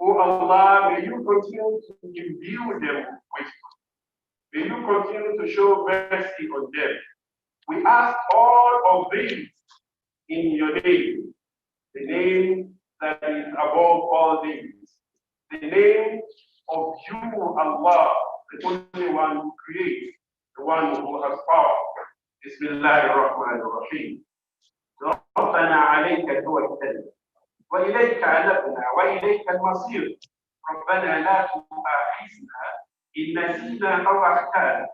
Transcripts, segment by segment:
O Allah, may you continue to imbue them with wisdom. May you continue to show mercy on them. We ask all of these in your name, the name that is above all names, the name of you, Allah, the only one who creates, the one who has power. Bismillah ar-Rahman ar-Rahim. ربنا عليك توكلنا وإليك أنبنا وإليك المصير ربنا لا تؤاخذنا إن نسينا أو أخطأنا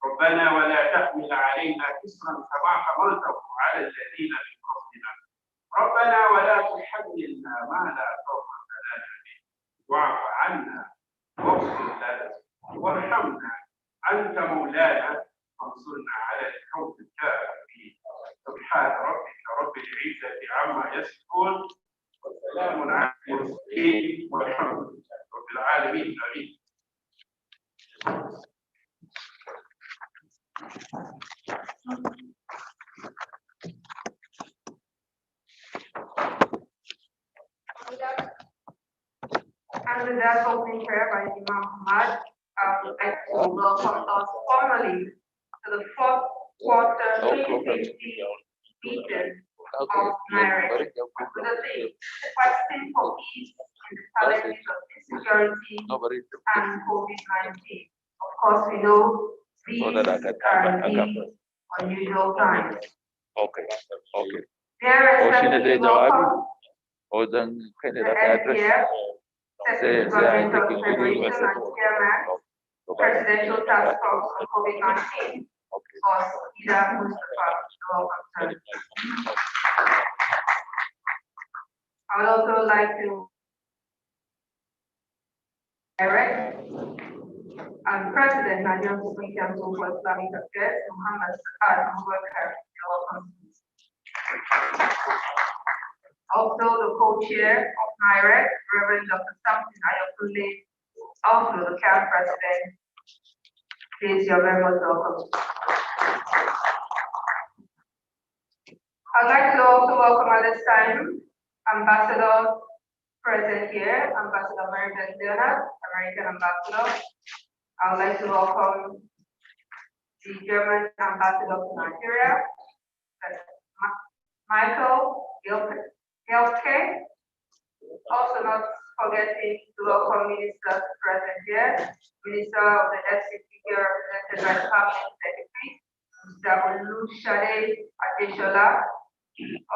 ربنا ولا تحمل علينا إصرا كما حملته على الذين من قبلنا ربنا ولا تحملنا ما لا طاقة لنا به واعف عنا واغفر لنا وارحمنا أنت مولانا وانصرنا على القوم الكافرين سبحان ربك رب العزة عما يصفون وسلام على المرسلين والحمد لله رب العالمين آمين. And with that opening prayer by Imam Ahmad, I would like to welcome us formally to the fourth quarter 2050 meeting of NIREC with the theme, Questing for Peace in the Challenges of Insecurity and COVID-19. Of course, we know these are the unusual times. Okay. There is a welcome Oh, then the NPF, Secretary Government of the Federation and Chairman, Presidential Task Force on COVID-19, Boss Ida Mustafa. I would also like to direct President Nigerian Supreme Council for Islamic Affairs, Muhammad Sakar, welcome. Also, the co-chair of NIREC, Reverend Dr. Samson Ayokunle, also the CAF president. Please, you're very much welcome. I'd like to also welcome at this time Ambassador present here, Ambassador American Leonard, American Ambassador. I would like to welcome the German Ambassador to Nigeria, Michael Gelke. Also not forgetting to welcome Minister present here, Minister of the FCT here represented by the Cabinet Secretary, Mr. Olushade Adeshola.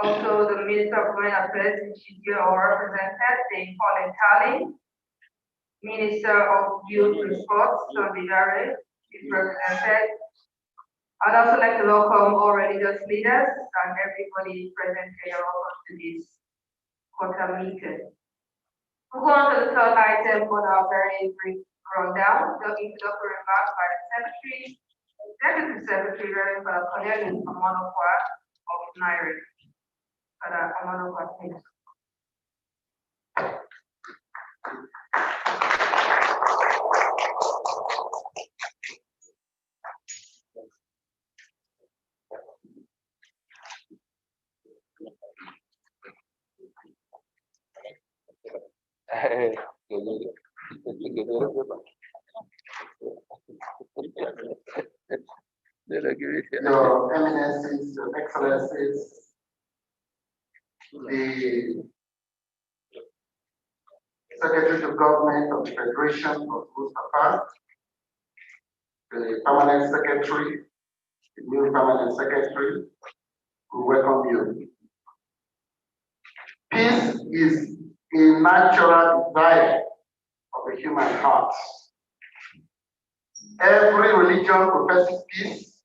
Also the Minister of Foreign Affairs, which is here or represented, Dame Pauline Talley. Minister of Youth and Sports, Sunday Dare, is represented. I'd also like to welcome all religious leaders and everybody present here. Welcome to this quarter meeting. We'll go on to the third item on our very brief rundown, the introductory remarks by the Secretary, Executive Secretary, Reverend Father Cornelius Amanokwa of NIREC. Father Amanokwa, thanks. Your Eminences, Your Excellencies, the Secretary of Government of the Federation of Mustafa, the Permanent Secretary, the new Permanent Secretary, we welcome you. Peace is a natural desire of the human heart. Every religion professes peace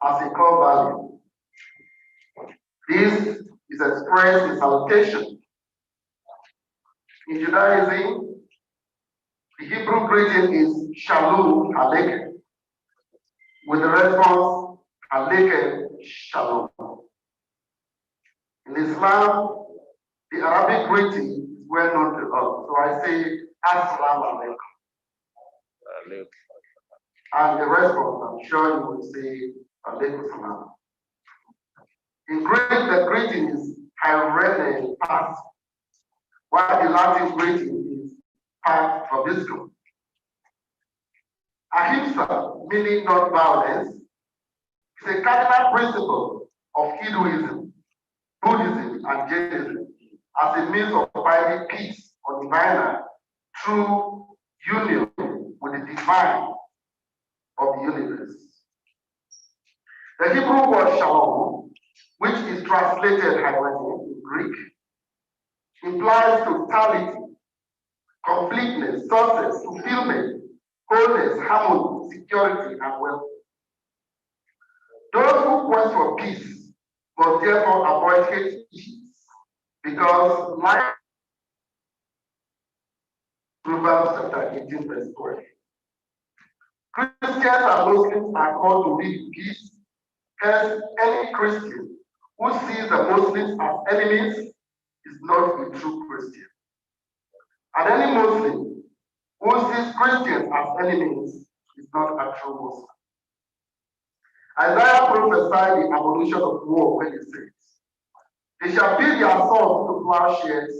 as a core value. This is expressed in salutation. In Judaism, the Hebrew greeting is Shalom Aleichem, with the response Aleichem Shalom. In Islam, the Arabic greeting is well known to us, so I say Assalamu Alaikum. And the response, I'm sure you will say Alaikum Salam. In Greek, the greeting is Hyrene Pas, while the Latin greeting is Pax Vobiscum. Ahimsa, meaning non-violence, is a cardinal principle of Hinduism, Buddhism, and Jainism as a means of finding peace or divine through union with the divine of the universe. The Hebrew word shalom, which is translated harmony in Greek, implies totality, completeness, success, fulfillment, wholeness, harmony, security, and wealth. Those who quest for peace must therefore avoid hate issues, because life, Proverbs chapter 18, verse 12. Christians and Muslims are called to live in peace. Hence, any Christian who sees the Muslims as enemies is not a true Christian. And any Muslim who sees Christians as enemies is not a true Muslim. Isaiah prophesied the abolition of war when he says, "They shall beat their swords into plowshares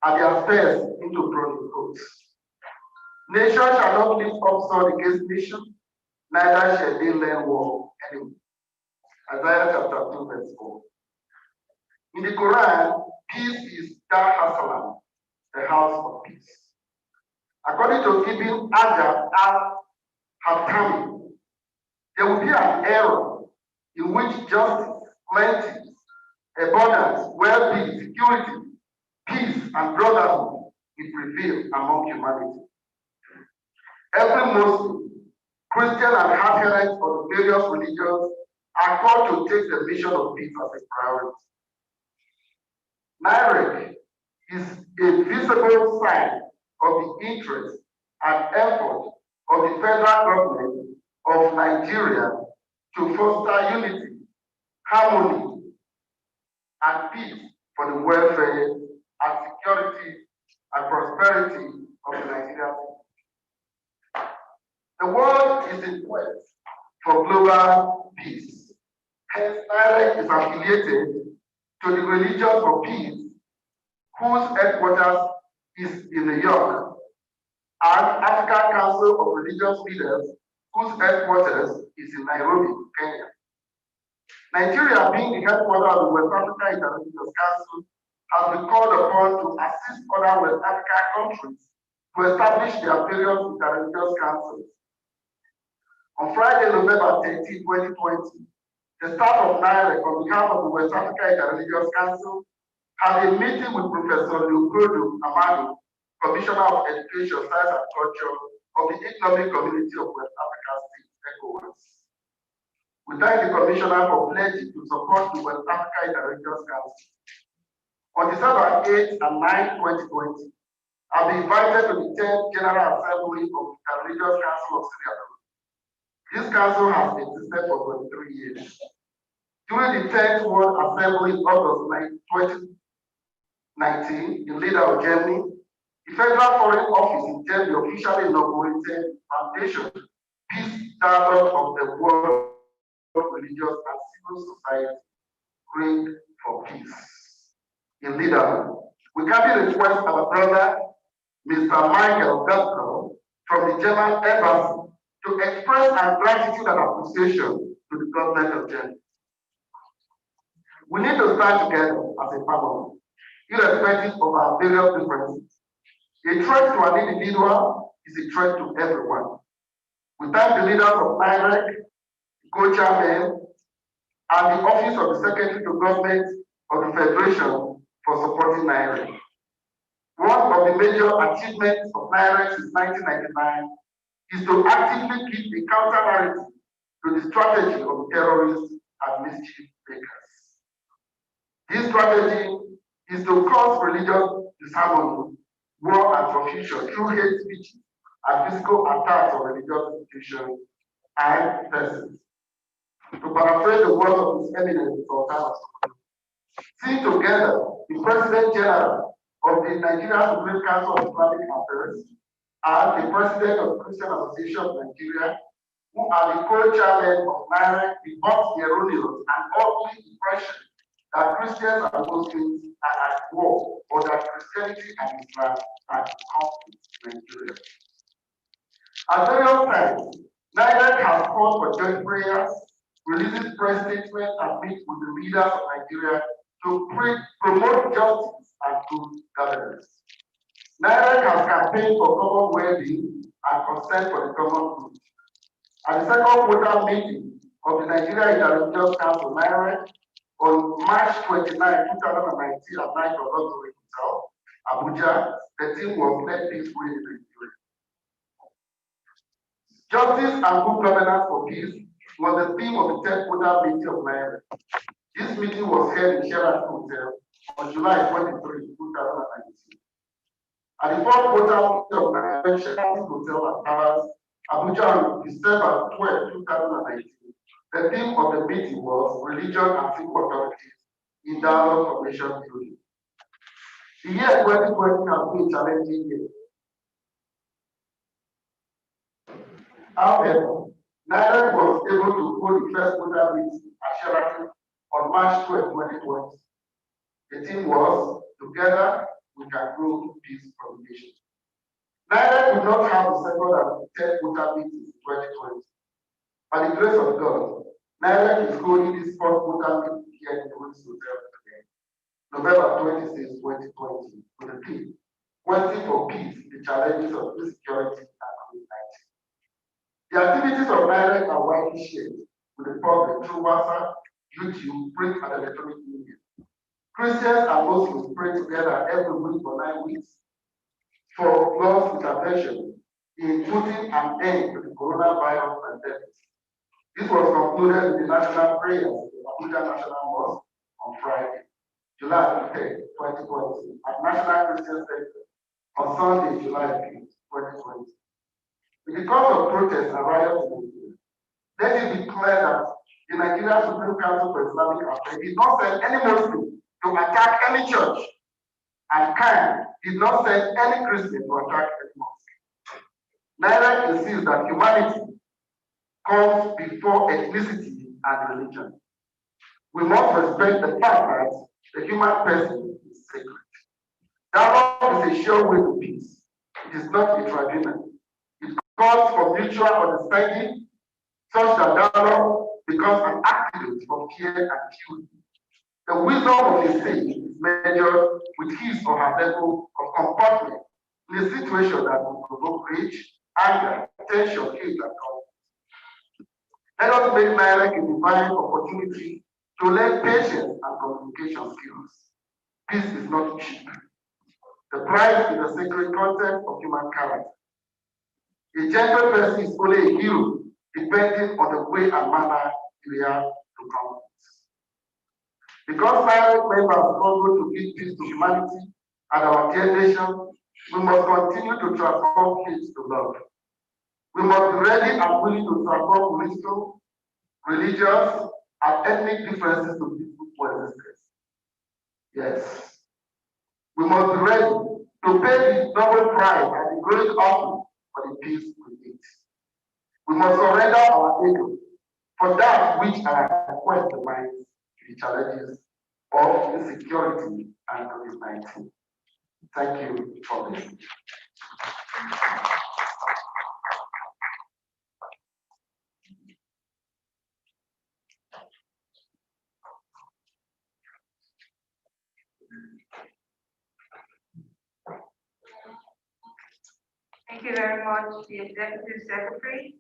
and their spears into bronze coats. Nation shall not lift up sword against nation, neither shall they learn war anymore." Isaiah chapter 2, verse 4. In the Quran, peace is Dar Hasalam, the house of peace. According to Ibn Hajar al-Hatami, there will be an era in which justice, plenty, abundance, well-being, security, peace, and brotherhood will prevail among humanity. Every Muslim, Christian, and adherent of the various religions are called to take the mission of peace as a priority. NIREC is a visible sign of the interest and effort of the federal government of Nigeria to foster unity, harmony, and peace for the welfare and security and prosperity of the Nigerian people. The world is in quest for global peace. Hence, NIREC is affiliated to the Religion for Peace, whose headquarters is in New York, and African Council of Religious Leaders, whose headquarters is in Nairobi, Kenya. Nigeria, being the headquarters of the West African Interreligious Council, has been called upon to assist other West African countries to establish their various interreligious councils. On Friday, November 13, 2020, the staff of NIREC, on behalf of the West Africa Interreligious Council, had a meeting with Professor Leopoldo Amado, Commissioner of Education, Science and Culture of the Economic Community of West Africa States, ECOWAS. We thank the Commissioner for pledging to support the West Africa Interreligious Council. On December 8 and 9, 2020, I'll be invited to the 10th General Assembly of the Interreligious Council of Syria. This council has existed for 23 years. During the 10th World Assembly in August 2019 in Lida, Germany, the Federal Foreign Office in Germany officially inaugurated Foundation Peace Dialogue of the World Religious and Civil Society Ring for Peace in Lida. We kindly request our brother, Mr. Michael Gaskell, from the German Embassy to express our gratitude and appreciation to the government of Germany. We need to stand together as a family, irrespective of our various differences. A threat to an individual is a threat to everyone. We thank the leaders of NIREC, the co-chairman, and the Office of the Secretary to Government of the Federation for supporting NIREC. One of the major achievements of NIREC since 1999 is to actively keep a counter-narrative to the strategy of terrorists and mischief makers. This strategy is to cause religious disharmony, war, and confusion through hate speech and physical attacks on religious institutions and persons. To paraphrase the words of His Eminence, sing together the President General of the Nigeria Supreme Council of Islamic Affairs and the President of the Christian Association of Nigeria, who are the co-chairmen of NIREC, debunks the erroneous and ugly impression that Christians and Muslims are at war, or that Christianity and Islam are in conflict in Nigeria. At various times, NIREC has called for joint prayers, releases press statements, and meets with the leaders of Nigeria to promote justice and good governance. NIREC has campaigned for common well-being and consent for the common good. At the second quarter meeting of the Nigeria Interreligious Council, NIREC, on March 29, 2019, at night of Luxury Hotel, Abuja, the team was led peacefully in Nigeria. Justice and good governance for peace was the theme of the third quarter meeting of NIREC. This meeting was held in Sheraton Hotel on July 23, 2019. At the fourth quarter meeting of NIREC, Sheraton Hotel at Paris, Abuja, on December 12, 2019, the theme of the meeting was Religion and Civil Authorities in Dialogue for Nation Building. The year 2020 has been a challenging year. However, NIREC was able to hold the first quarter meeting at Sheraton on March 12, 2020. The theme was Together We Can Grow Peace for the Nation. NIREC would not have the second and third quarter meetings in 2020. By the grace of God, NIREC is holding this fourth quarter meeting here in the Woods Hotel today, November 26, 2020, with the theme, Waiting for Peace, the Challenges of Insecurity and COVID-19. The activities of NIREC are widely shared with the public through WhatsApp, YouTube, print, and electronic media. Christians and Muslims pray together every week for 9 weeks for God's intervention in putting an end to the coronavirus pandemic. This was concluded with the national prayers in the Abuja National Mosque on Friday, July 10, 2020, at National Christian Center on Sunday, July 5, 2020. In the course of protests and riots in Nigeria, let it be clear that the Nigeria Supreme Council for Islamic Affairs did not send any Muslim to attack any church, and CAN did not send any Christian to attack any mosque. NIREC insists that humanity comes before ethnicity and religion. We must respect the fact that the human person is sacred. Dialogue is a sure way to peace. It is not a tribunal. It calls for mutual understanding such that dialogue becomes an activist for care and purity. The wisdom of a sage is measured with his or her level of comportment in a situation that will provoke rage, anger, tension, hate, and conflict. Let us make NIREC a divine opportunity to learn patience and communication skills. Peace is not cheap. The price is the sacred content of human character. A gentle person is only a hero depending on the way and manner you react to conflicts. Because NIREC members struggle to give peace to humanity and our dear nation, we must continue to transform hate to love. We must be ready and willing to transform political, religious, and ethnic differences to peaceful coexistence. Yes. We must be ready to pay the noble price and the great offering for the peace we need. We must surrender our ego for that which our quest defines the challenges of insecurity and COVID-19. Thank you for listening. Thank you very much, the Executive Secretary,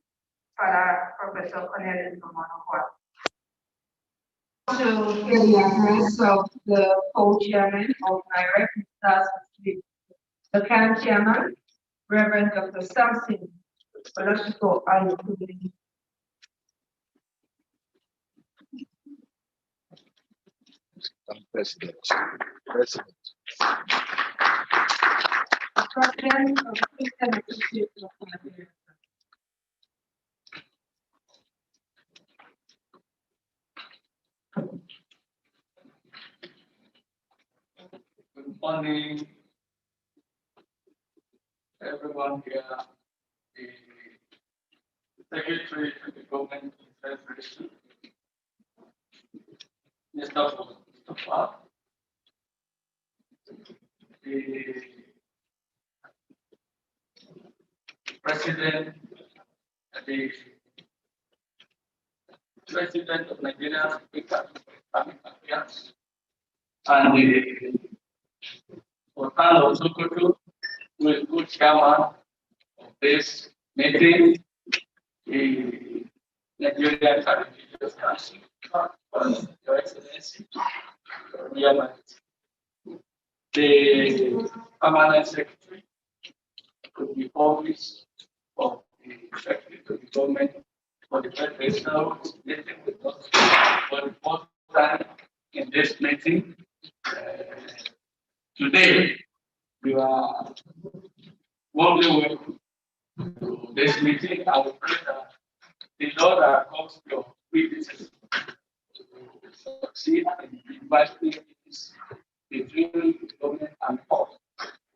Father Professor Cornelius Romanova. To hear the address of the co-chairman of NIREC, the CAN chairman, Reverend Dr. Samson Olosiko Ayokubili. President. President of Christian Association of Nigeria. Good morning, everyone here. The Secretary to the Government Administration, Mr. Mustafa, the president, the president of Nigeria, Affairs, and the Sultan of Sokoto, who is good chairman of this meeting, the Nigerian Religious Council, Your Excellency, the permanent secretary to the office of the secretary to the government for the federation meeting with us for the first time in this meeting. Today, you are warmly welcome to this meeting. I will pray that the Lord that comes to your witnesses to succeed in inviting peace between the government and us.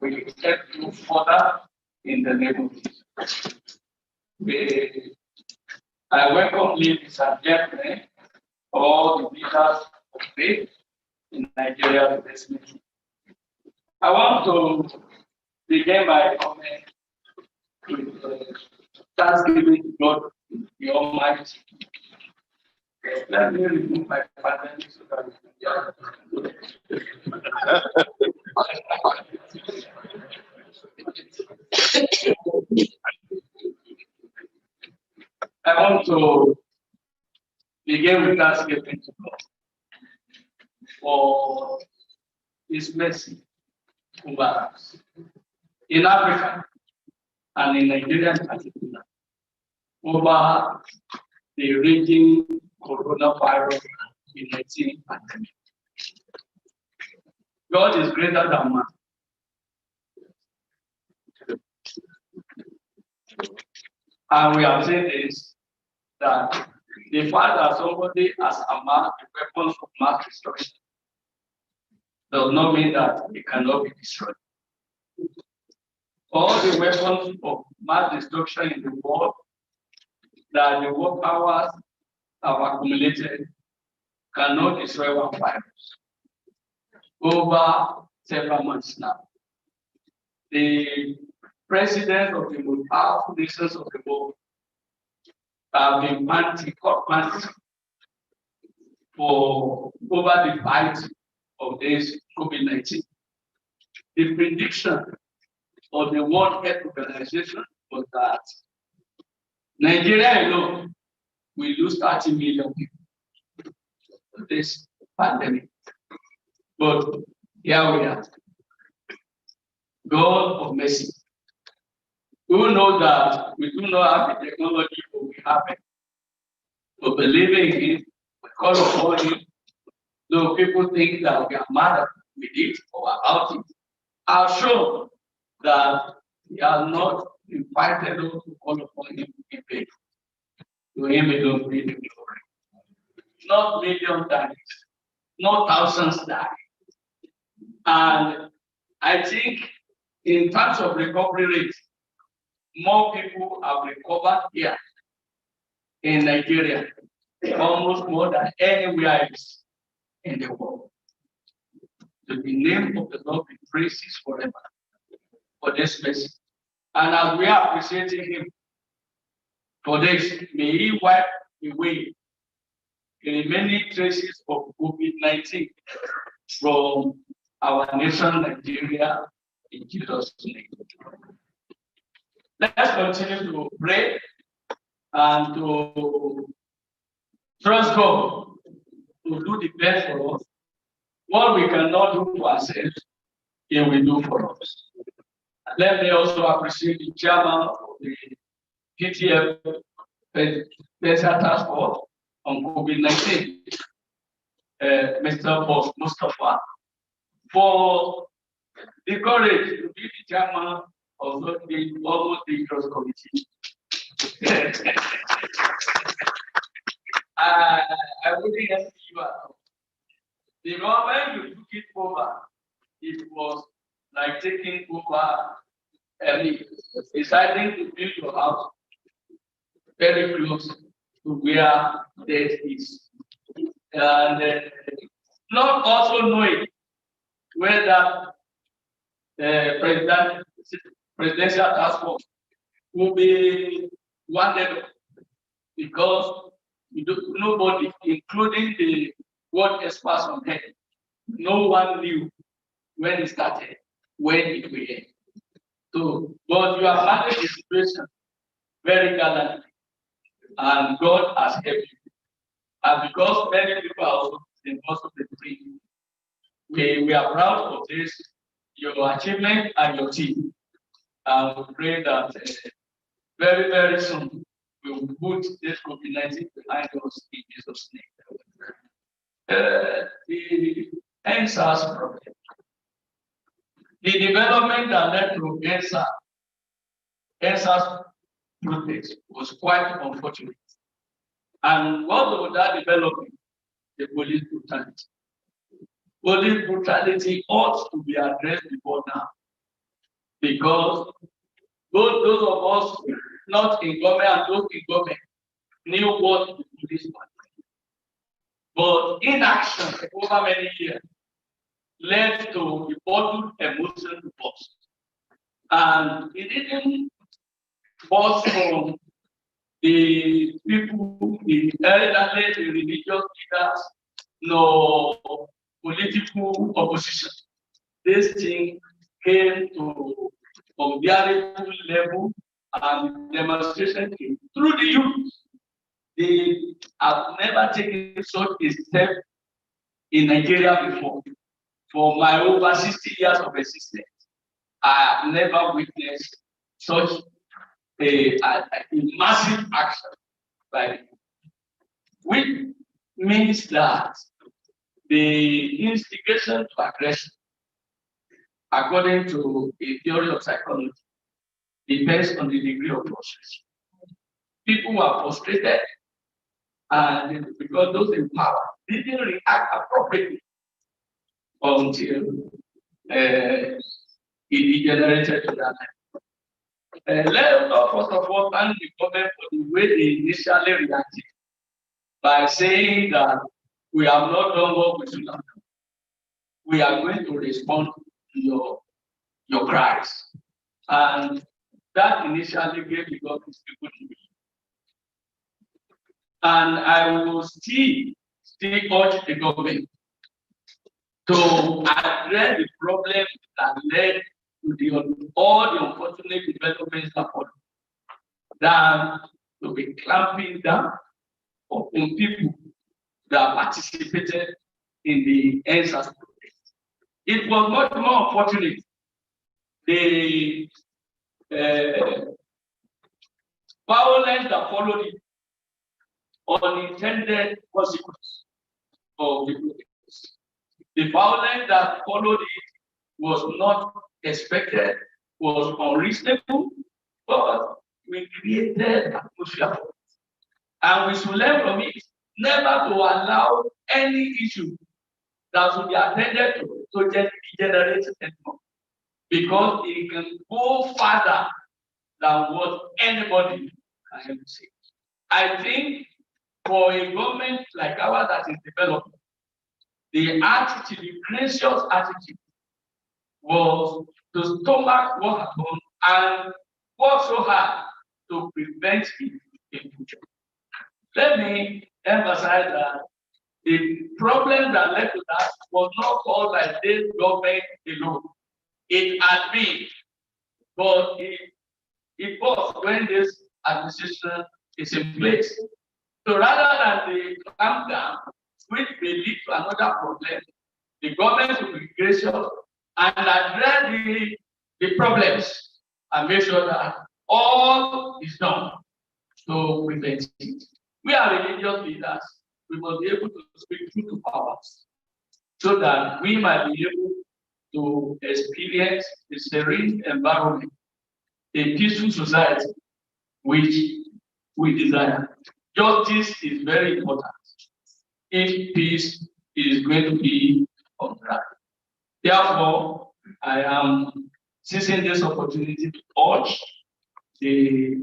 We step you further in the name of Jesus. I welcome ladies and gentlemen, all the leaders of faith in Nigeria this meeting. I want to begin my comment with thanksgiving to God, the Almighty. Let me remove my pattern so that I want to begin with thanksgiving to God for His mercy over us in Africa and in Nigeria in particular, over the raging coronavirus COVID-19 pandemic. God is greater than man. And we have said this, that the fact that somebody has amassed the weapons of mass destruction does not mean that it cannot be destroyed. All the weapons of mass destruction in the world that the world powers have accumulated cannot destroy one virus. Over several months now, the presidents of the most powerful nations of the world have been panting for over the fight of this COVID-19. The prediction of the World Health Organization was that Nigeria alone will lose 30 million people to this pandemic. But here we are. God of mercy. We know that we do not have the technology, but we have it. So believing in Him, we call upon Him. Though people think that we are mad with it or about it, I've shown that He has not invited us to call upon Him in vain. To Him alone be the glory. Not millions died, not thousands died. And I think in terms of recovery rate, more people have recovered here in Nigeria, almost more than anywhere else in the world. So the name of the Lord be praised forever for this message. And as we are appreciating Him for this, may He wipe away the remaining traces of COVID-19 from our nation, Nigeria, in Jesus' name. Let's continue to pray and to trust God to do the best for us. What we cannot do for ourselves, He will do for us. Let me also appreciate the chairman of the PTF Special Task Force on COVID-19, Mr. Mustafa, for the courage to be the chairman of the almost dangerous committee. I wouldn't help you at all. The moment you took it over, it was like taking over deciding to build your house very close to where death is. And not also knowing whether presidential task force will be wanted because nobody, including the world experts on health, no one knew when it started, when it will end. So, but you have managed the situation very gallantly, and God has helped you. And because many people are also in most of the dream, we are proud of this, your achievement and your team. And we pray that very, very soon we will put this COVID-19 behind us in Jesus' name. The NSAS problem. The development that led to NSAS protest was quite unfortunate. And what was that development? The police brutality. Police brutality ought to be addressed before now. Because those of us not in government and those in government knew what the police was. But inaction over many years led to the bottled emotion to burst. And it didn't burst from the people, the elderly, the religious leaders, no political opposition. This thing came to unbearable level, and demonstration came through the youth. They have never taken such a step in Nigeria before. For my over 60 years of existence, I have never witnessed such a massive action by them, which means that the instigation to aggression, according to a theory of psychology, depends on the degree of frustration. People are frustrated, and because those in power didn't react appropriately until it degenerated to that level. Let us first of all thank the government for the way they initially reacted by saying that we have not done what we should have done. We are going to respond to your cries. And that initially gave the government people to be. And I will still urge the government to address the problem that led to all the unfortunate developments that followed, than to be clamping down on people that participated in the NSAS protest. It was much more unfortunate. The violence that followed it, unintended consequence of the protest. The violence that followed it was not expected, was unreasonable, but we created atmosphere. And we should learn from it never to allow any issue that should be attended to just degenerate anymore. Because it can go further than what anybody can say. I think for a government like ours that is developing, the attitude, the gracious attitude, was to stomach what happened and work so hard to prevent it in future. Let me emphasize that the problem that led to that was not caused by this government alone. It had been, but it was when this administration is in place. So rather than the clamp down, which may lead to another problem, the government will be gracious and address the problems and make sure that all is done to prevent it. We are religious leaders. We must be able to speak truth to powers so that we might be able to experience a serene environment, a peaceful society, which we desire. Justice is very important if peace is going to be on track. Therefore, I am seizing this opportunity to urge the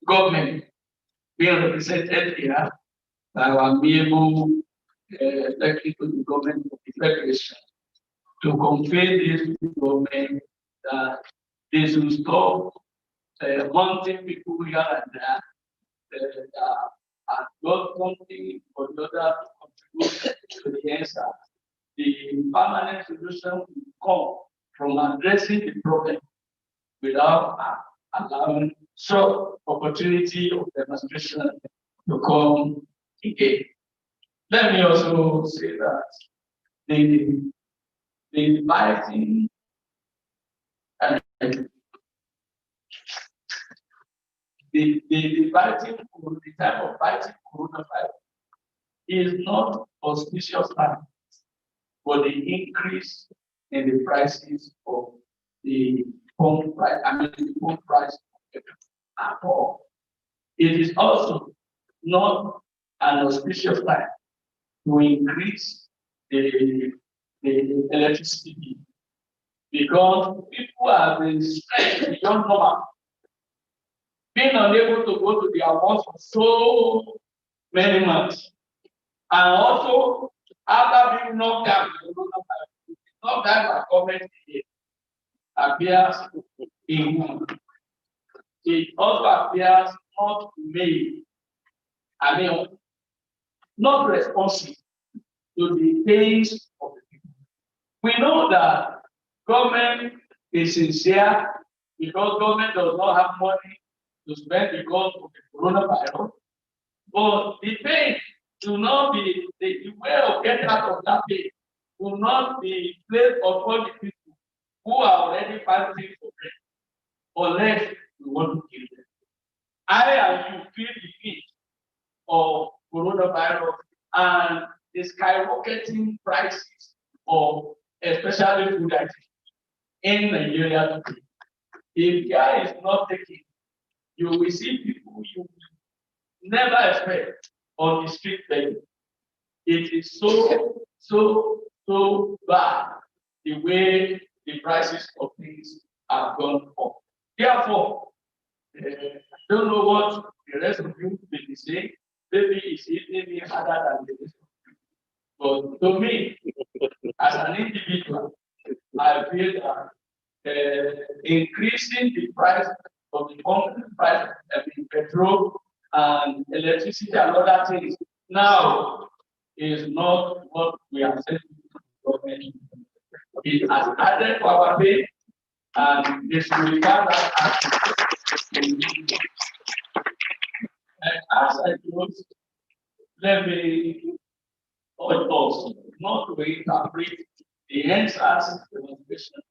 government being represented here by our amiable elected to the government of the federation to convey this to the government that they should stop wanting people here and there and got something for the other to contribute to the answer. The permanent solution will come from addressing the problem without allowing short opportunity of demonstration to come again. Let me also say that the fighting the fighting, the type of fighting coronavirus is not auspicious time for the increase in the prices of the home price, the home price at all. It is also not an auspicious time to increase the electricity because people have been stressed beyond normal, being unable to go to their work for so many months, and also after being knocked down, knocked down by government appears in it also appears not made, not responsive to the pains of the people. We know that government is sincere because government does not have money to spend because of the coronavirus, but the pain do not be the way of getting out of that pain will not be placed upon the people who are already fighting for bread, unless we want to kill them. I and you feel the heat of coronavirus and the skyrocketing prices of especially food items in Nigeria today. If care is not taken, you will see people you will never expect on the street begging. It is so bad the way the prices of things have gone up. Therefore, I don't know what the rest of you will be saying. Maybe it's hitting me harder than the rest of you. But to me, as an individual, I feel that increasing the price of the company price of petrol and electricity and other things now is not what we are saying to the government. It has added to our pay and this will regard that action. And as I close, let me urge us not to interpret the answers demonstration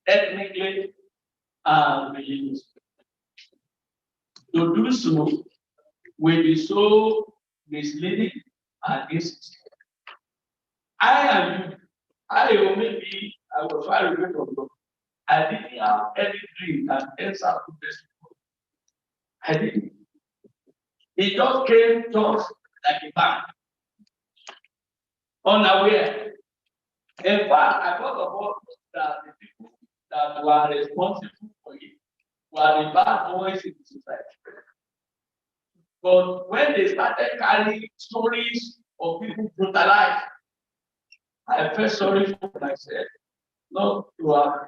ethnically and religiously. To do so will be so misleading and insincere. I maybe I was far away from God. I didn't have any dream and answer to this. I didn't. It just came just like a bang, unaware. In fact, I thought about that the people that were responsible for it were the bad boys in the society. But when they started carrying stories of people brutalized, I felt sorry for myself not to have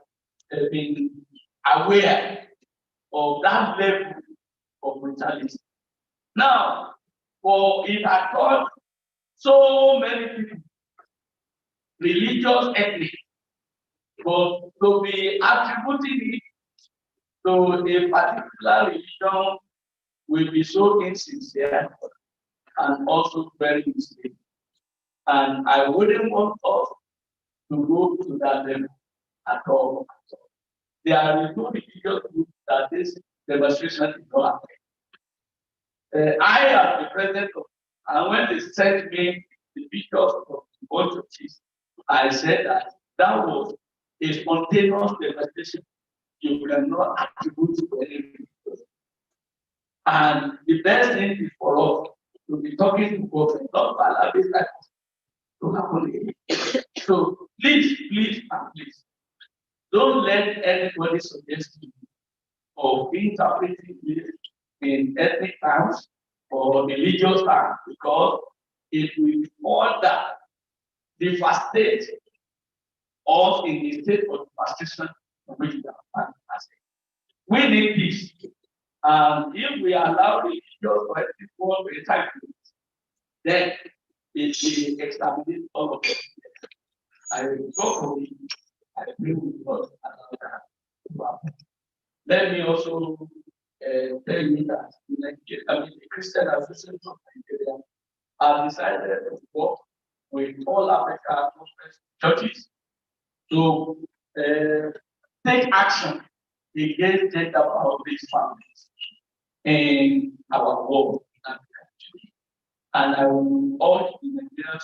been aware of that level of brutality. Now, for it had taught so many people, religious, ethnic, but to be attributing it to a particular religion will be so insincere and also very misleading. And I wouldn't want us to go to that level at all. There are no religious groups that this demonstration is not happening. I am the president of, and when they sent me the pictures of the bunch of cheese, I said that was a spontaneous demonstration. You cannot attribute to any religion. And the best thing is for us to be talking to government, not allow this type to happen again. So please, don't let anybody suggest to you of interpreting this in ethnic terms or religious terms, because it will further devastate us in the state of devastation in which we are. We need peace. And if we allow the religious or people to attack it, then it will exterminate all of us. I will go for it. I agree with God. Let me also tell you that the Christian Association of Nigeria have decided to work with all African churches to take action against gender violence families in our world. And I will urge the Nigerian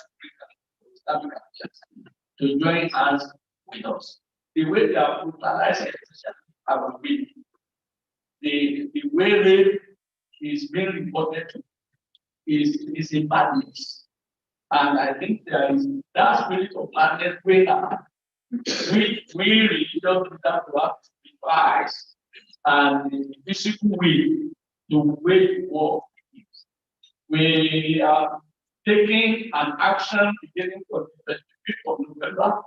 African churches to join hands with us. The way they are brutalizing our people, the way rape is being reported is a madness. And I think there is that spirit of madness where we really don't have to act with eyes and the physical way to wage war. We are taking an action beginning from the 25th of November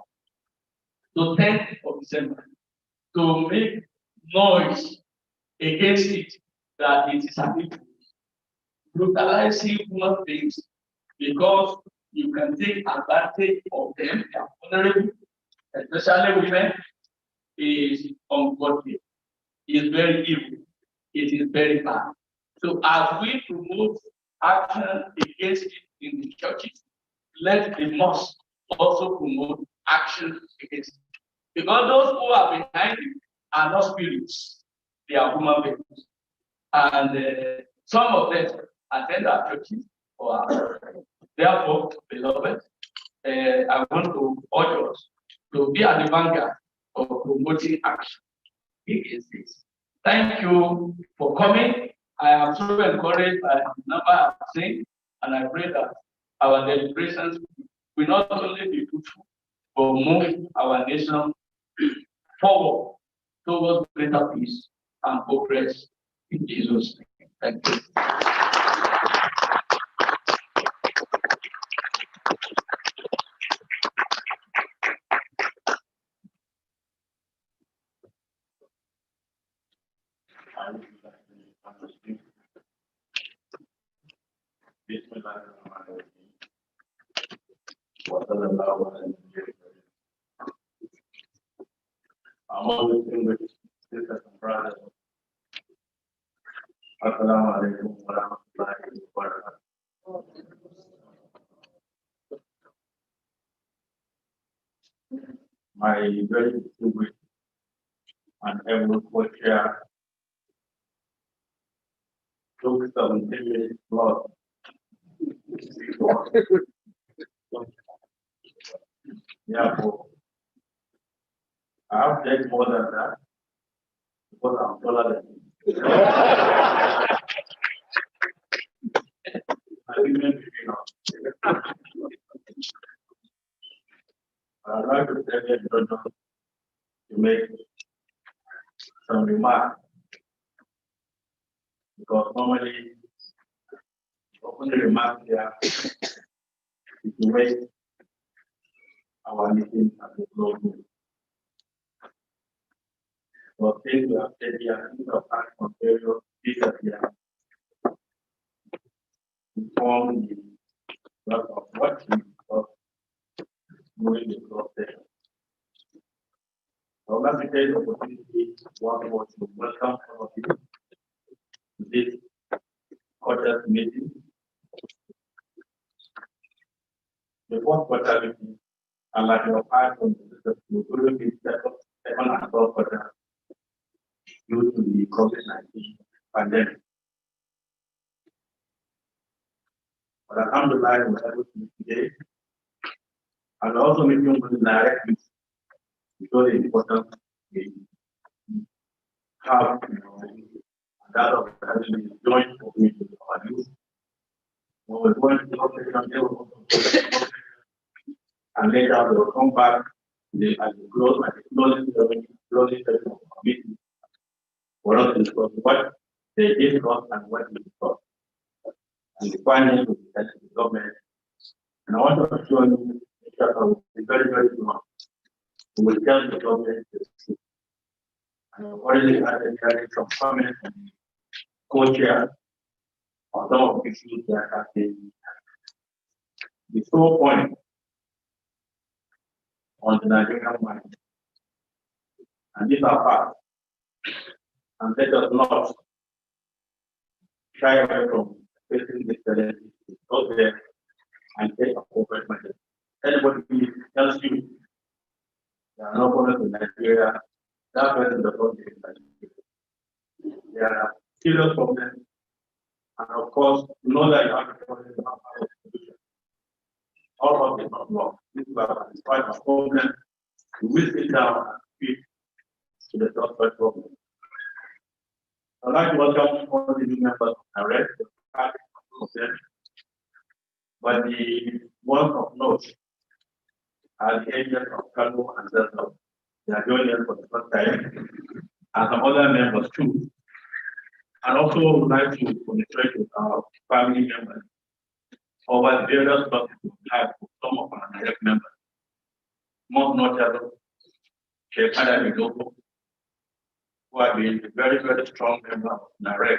to 10th of December to make noise against it that it is an evil. Brutalizing human beings because you can take advantage of them, they are vulnerable, especially women, is ungodly, is very evil, it is very bad. So as we promote action against it in the churches, let the mosque also promote action against it. Because those who are behind it are not spirits, they are human beings. And some of them attend our churches. Therefore, beloved, I want to urge us to be at the vanguard of promoting action against this. Thank you for coming. I am so encouraged by the number I've seen, and I pray that our deliberations will not only be fruitful, but move our nation forward towards greater peace and progress in Jesus' name. Thank you. Among the distinguished sisters and brothers, Assalamu alaikum wa rahmatullahi wa barakatuh. My very distinguished and ever co-chair took 17 minutes plus. Yeah, I have said more than that because I'm taller than you. I didn't I'd like to take the introduction to make some remarks because normally opening remarks here is to make our meeting at the closing. So things we have said here, things of act from various speakers here, inform the work of what we discuss during the closed session. So let me take the opportunity one more to welcome all of you to this quarter meeting. The fourth quarter meeting, and like your part from the will be second and third quarter due to the COVID-19 pandemic. But alhamdulillah, we're able to meet today. And also meeting with the directors. It's very important we have that of actually joint with our youth. When we're going to the operation, and later we will come back at the closing session of our meeting for us to discuss what they discussed and what we discussed. And the findings of the government And I want to assure you that I will be very, very smart. We will tell the government the truth. And I've already had a hearing from comments and co-chair on some of the issues that have been the sole point on the Nigerian mind. And these are facts. And let us not shy away from facing this challenge. Go there and take appropriate measures. Anybody who tells you there are no problems in Nigeria, that person does not live in Nigeria. There are serious problems. And of course, you know that you have to follow the solution. All of it is not wrong. This is about despite our problem, we will sit down and speak to the suspect problem. I'd like to welcome all the new members of Arrest, but the one of note are the agents of Kano and Zelda. They are joining us for the first time, and some other members too. And also would like to communicate with our family members over the various topics we have with some of our direct members. Most notable, Sheikh Adam Idoko, who have been a very, very strong member of NAREC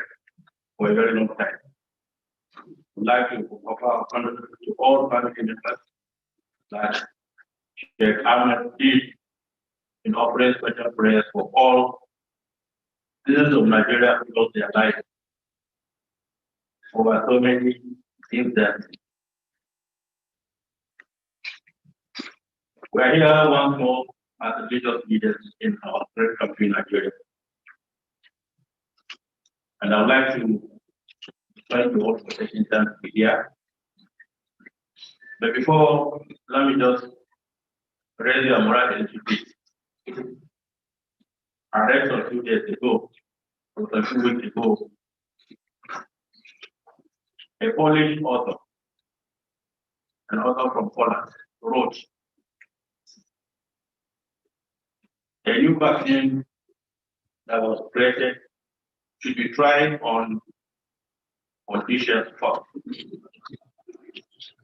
for a very long time. We'd like to offer our condolence to all family members that Sheikh Ahmed did in offering special prayers for all citizens of Nigeria who lost their lives over so many things that we are here once more as religious leaders in our great country, Nigeria. And I would like to thank you all for taking time to be here. But before, let me just raise your morale a little bit. I read a few days ago, or a few weeks ago, a Polish author, an author from Poland, wrote a new vaccine that was created should be tried on tissues first.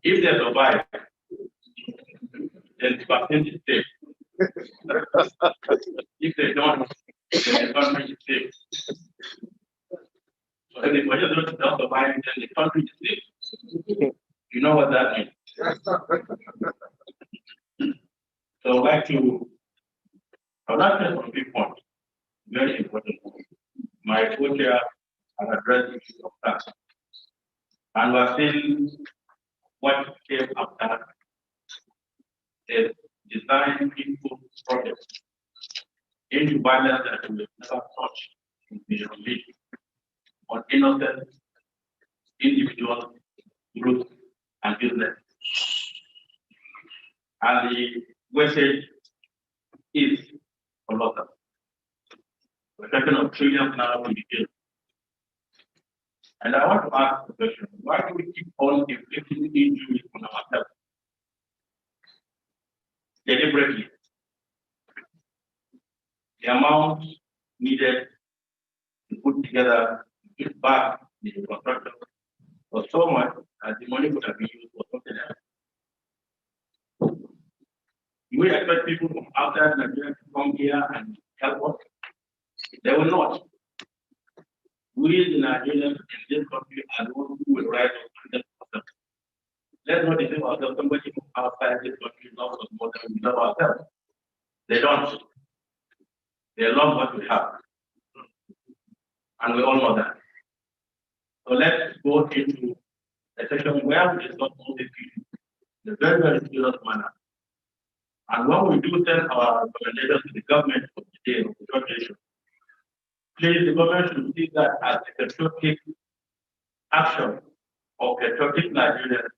If they survive, then the vaccine is safe. If they don't, then the country is safe. So if the majority don't survive, then the country is safe. You know what that means? So I'd like to say some big points, very important points. My co-chair has addressed the issue of that. And we're seeing what came after the design input project into violence that we never touched in the religion on innocent individuals, groups, and business. And the message is colossal. We're talking of trillions now to be killed. And I want to ask the question, why do we keep on inflicting injuries on ourselves? Deliberately. The amount needed to put together this back in the construction was so much that the money could have been used for something else. Do we expect people from outside Nigeria to come here and help us? They will not. We, the Nigerians in this country, are the ones who will rise up 100%. Let's not deceive ourselves. Somebody from outside this country loves us more than we love ourselves. They don't. They love what we have. And we all know that. So let's go into a section where we discuss all these issues in a very, very serious manner. And when we do send our recommendations to the government of the day of the nation, please, the government should see that as a patriotic action of patriotic Nigerians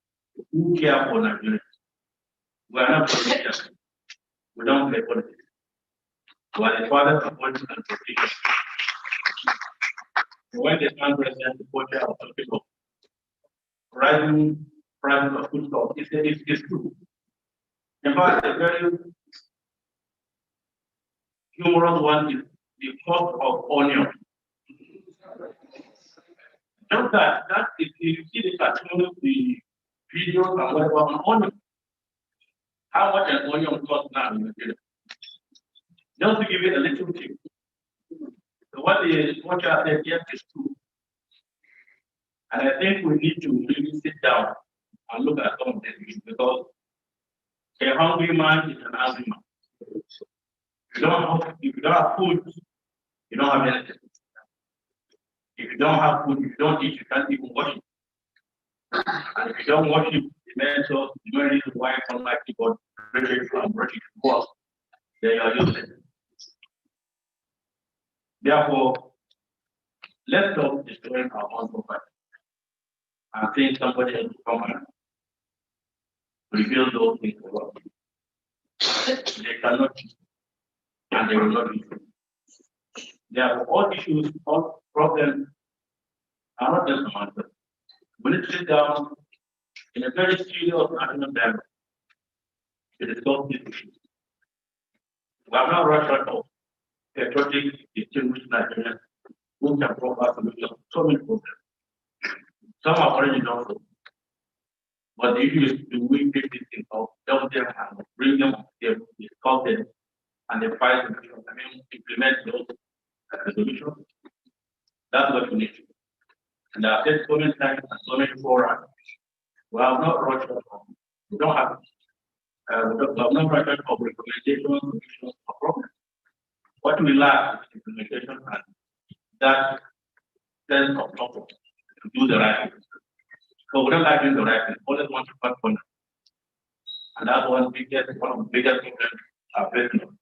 who care for Nigerians. We are not politicians. We don't play politics. We are the fathers of politics and politicians. When they stand president, the portrait of the people, rising prices of food stuff, it's true. In fact, a very humorous one is the cost of onion. Just that if you see the cartoon, the videos and whatever on onion. How much an onion costs now in Nigeria? Just to give you a little tip. So what I said, yes, is true. And I think we need to really sit down and look at some of these things because a hungry man is an hungry man. If you don't have food, you don't have anything. If you don't have food, if you don't eat, you can't even worship. And if you don't worship, the mentor, the main reason why Almighty God created from worship was they are useless. Therefore, let's stop destroying our own property. I think somebody has to come and reveal those things to us. They cannot and they will not be true. Therefore, all issues, all problems are not just answered. We need to sit down in a very serious national dialogue to discuss these issues. We have not rushed out of patriotic, distinguished Nigerians who can provide solutions to so many problems. Some have already done so. But the issue is do we take this thing out, help them and bring them up there, discuss them, and then find solutions. I mean, implement those solutions. That's what we need to do. And I've said so many times and so many forums. We have not rushed out of, we don't have, we have not rushed out of recommendations, solutions, or problems. What we lack is implementation and that sense of purpose to do the right thing. So we don't like doing the right thing, always want to cut corners. And that's one of the biggest problems are facing.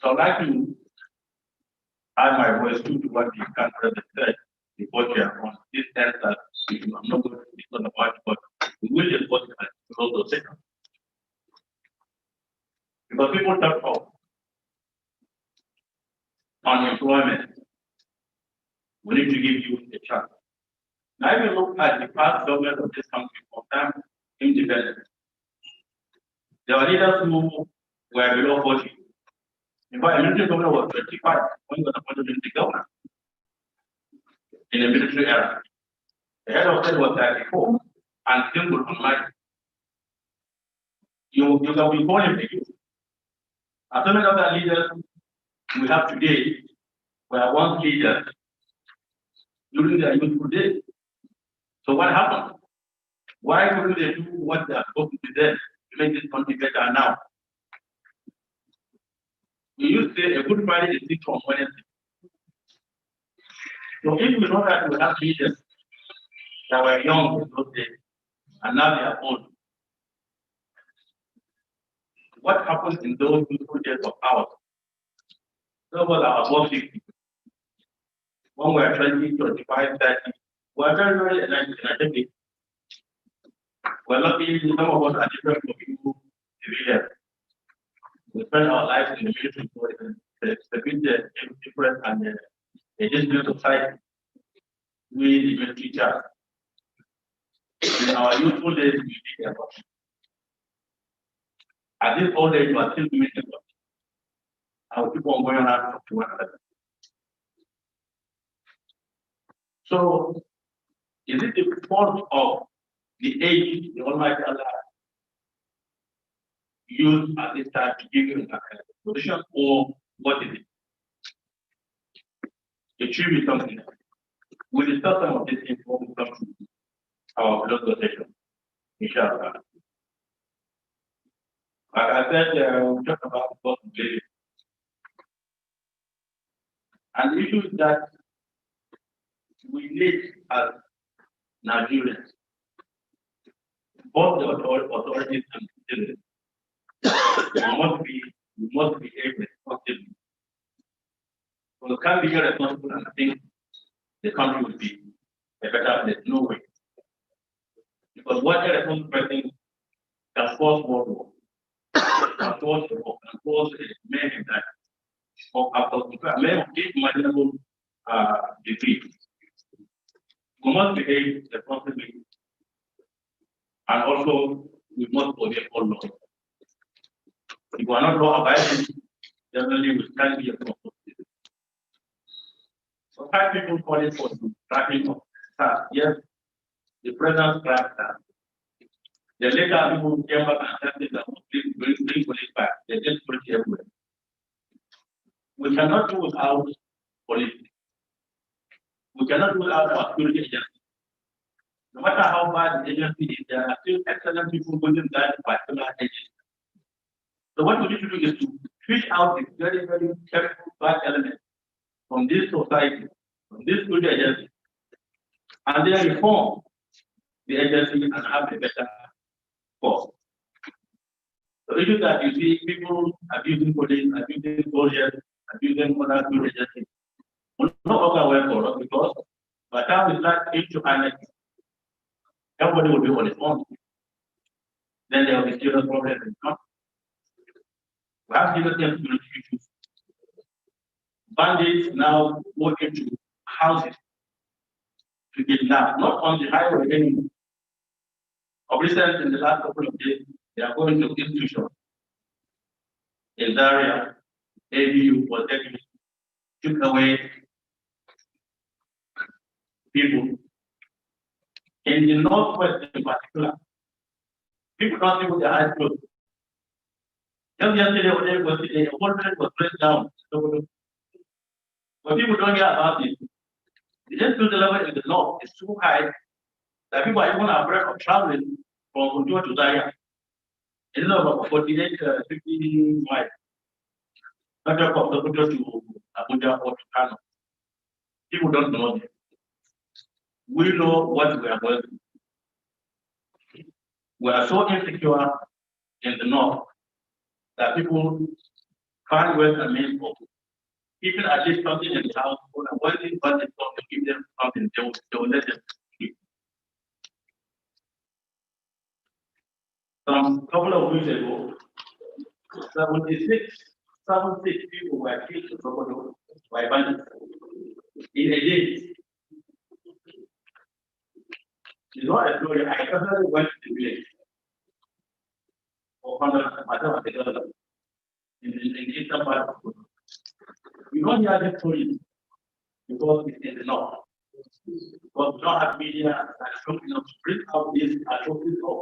So I'd like to add my voice to what the country said before on this sense that I'm not going to speak on the part, but we will discuss it and also second. Because people talk about unemployment, we need to give you a chance. Now, if you look at the past government of this country for time independence, there were leaders who were below 40. In fact, a military governor was 25 when he was appointed military governor in the military era. The head of state was 34 and single on marriage. You can be born in the youth. As so many other leaders we have today were once leaders during their youthful days. So what happened? Why couldn't they do what they are supposed to do then to make this country better now? We used to say a good Friday is sick from Wednesday. So if we know that we have leaders that were young in those days and now they are old, what happens in those beautiful days of ours? Those were our above 60. When we are 20, 25, 30, we are very, very energetic. We're lucky some of us are different from people civilians. We spend our lives in the military, so it's a bit different and a different society. We, the military teachers, in our youthful days, we did a lot. At this old age, we are still doing a lot. I will keep on going on and talk to one another. So, is it the fault of the age the Almighty Allah used at this time to give you a position, or what is it? It should be something else. We discuss some of these things when we come to our philosophy session, inshallah. Like I said, we talked about the possibility. And the issue is that we need as Nigerians, both the authorities and citizens, we must be responsibly. So we can't be irresponsible and think the country will be a better place. No way. Because what a responsible person can cause world war, can cause war, can cause mayhem that may of unimaginable degree. We must behave responsibly, and also we must obey all laws. If we are not law abiding, definitely we can't be a responsible citizen. So 5 people calling for tracking of staff. Yes, the president cracked down. The later people came back and said that bring police back. They just put it everywhere. We cannot do without police. We cannot do without our security agency. No matter how bad the agency is, there are still excellent people within that particular agency. So what we need to do is to fish out the very, very careful bad elements from this society, from this good agency, and then reform the agency and have a better force. So it is that you see people abusing police, abusing soldiers, abusing other good agencies. Will not go well for us because by the time we start into anarchy, everybody will be on its own. Then there will be serious problems in the country. We have serious security issues. Bandits now go into houses to kidnap, not on the highway anymore. Of recent, in the last couple of days, they are going to institutions. In Zaria, ABU was taking took away people. In the northwest in particular, people don't see with their eyes closed. Just yesterday, a whole place was pressed down. But people don't hear about it. The security level in the north is too high that people are even afraid of traveling from Kuntua to Zaria. It's about 48, 50 miles. Not just from Kuntua to Abuja or to Kano. People don't know this. We know what we are going through. We are so insecure in the north that people find ways and means of keeping at least something in the house, or avoiding budget to give them something, they will let them keep. Some couple of weeks ago, 76 people were killed in Sokoto by bandits in a day. It's not a story. I personally went to the village for in the eastern part of Sokoto. We don't hear the stories because it's in the north. But we don't have media that is strong enough to bring out these atrocities of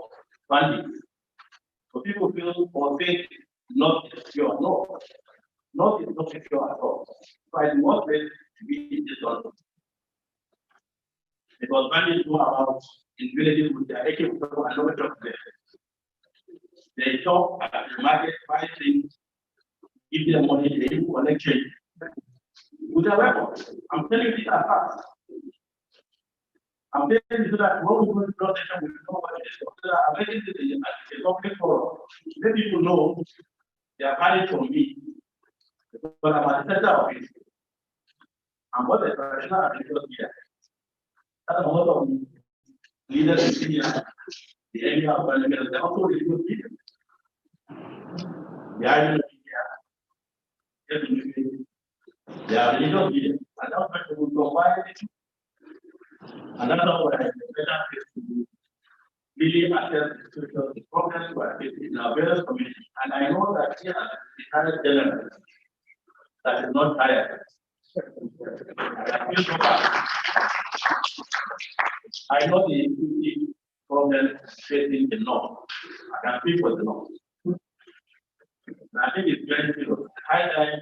bandits. So people feel or think not secure. No, not is not secure at all. So I want it to be dishonest. Because bandits go about in villages with their AK and never talk there. They talk at the market, buy things, give them money, they do collect change. With a weapon. I'm telling you this as fast. I'm telling you so that when we go to the station, we know what it is. I'm making this as a public forum. Let people know they are carrying from me. But I'm at the center of it. I'm what the traditional agriculture here. That's a lot of leaders in Syria, the area of Palestine, they also religious leaders. They are religious leaders. They are religious leaders. And that's why they will provide it. And that's why I have a better place to really assess the problems we are facing in our various communities. And I know that here the current general that is not tired. I feel so bad. I know the security problems facing the north. I can speak for the north. And I think it's very serious. High time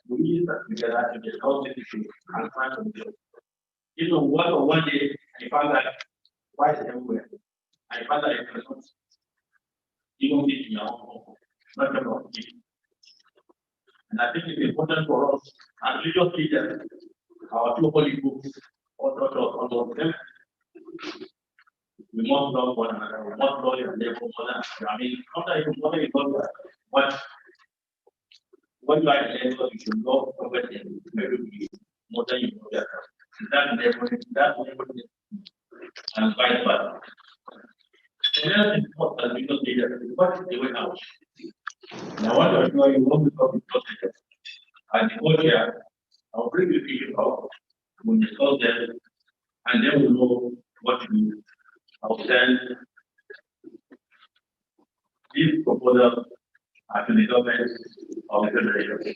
we need that together to discuss this issue and find a solution. You know, one day I found that why is everywhere? I found that it cannot even be in your own home, not about it. And I think it's important for us as religious leaders, our two holy books, all of them. We must love one another, we must love your neighbor more than I mean, sometimes you love it, but when you are a neighbor, you should love somebody more than you know yourself. That neighbor, and vice versa. Another important because leader, what is the way out? And I want to assure you, won't become positive. And the whole year, I'll bring the people out, we'll discuss them, and then we'll know what to do. I'll send this proposal to the government of the federation.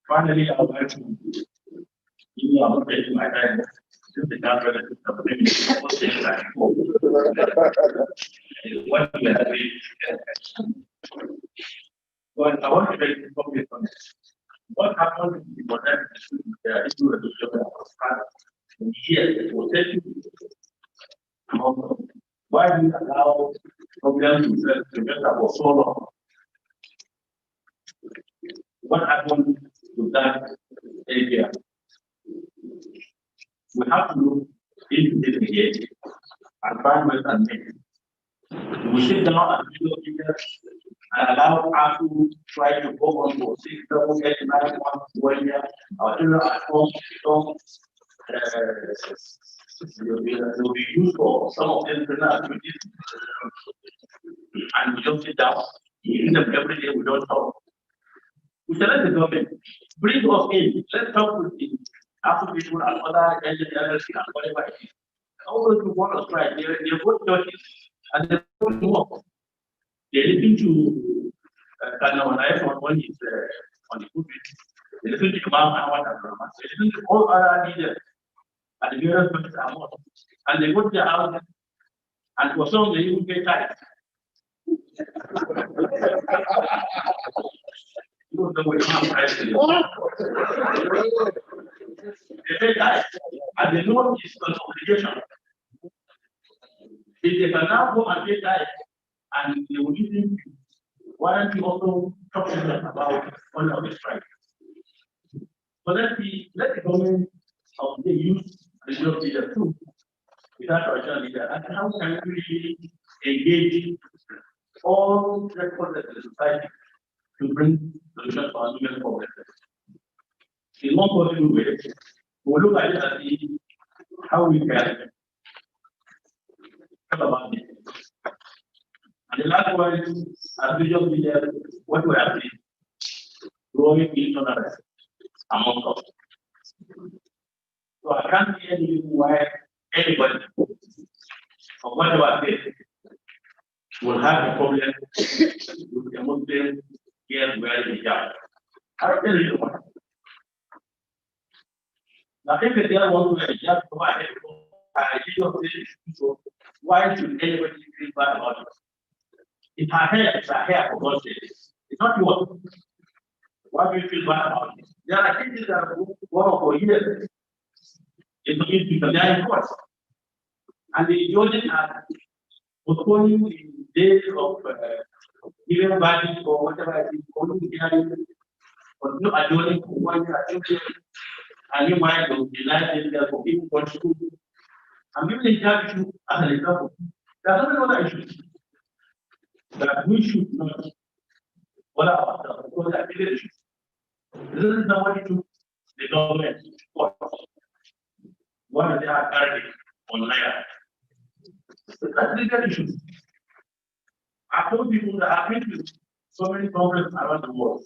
Finally, I would like to No, I'm not taking my time. Since the government is what we are doing. But I want to make it focus on it. What happened in the modern issue of here, it will take you. Why do you allow problems to get about so long? What happened to that area? We have to look into this again and find ways and means. We sit down and video figures and allow us to try to go on for 6, 7, 8, 9 months, 1 year. Our children at home will be used for some of them activities. And we don't sit down. Even if every day we don't talk. We select the government, bring us in, let's talk with the African people and other engineers and whatever it is. All those who want to try, they go to churches and they don't work. They listen to Kanawanaif when he's on the pulpit. They listen to Imam Ahmad and Rahman. They listen to all other leaders and the various churches and more. And they go to their houses and for some they even pay tithes. You don't know what Imam Christ is. They pay tithes and they know it's an obligation. If they can now go and pay tithes and they will give them, why don't you also talk to them about one of the strikes? So let the government of the youth regional leader too, without regional leader, and how can we really engage all stakeholders in the society to bring solutions to our human problems? In one possible way, we'll look at it and see how we can talk about it. And the last one is, as visual leaders, what we have seen, growing ignorance among us. So I can't see any reason why anybody, or whatever faith, will have a problem with a Muslim here wearing hijab. I don't tell you what. Now, if they don't want to wear hijab, go ahead. So why should anybody feel bad about it? It's her hair, for God's sake. It's not yours. Why do you feel bad about it? There are cases that are going for years. It's because they are in court. And the judges are postponing the days of giving value or whatever it is, or not adjourning for 1 year, 2 years. And you might deny themselves for people going to school. I'm giving the judge issue as an example. There are so many other issues that we should not bother ourselves because they are bigger issues. This is somebody to the government. What they are carrying on Naira. That's bigger issues. I told people that I've been to so many problems around the world.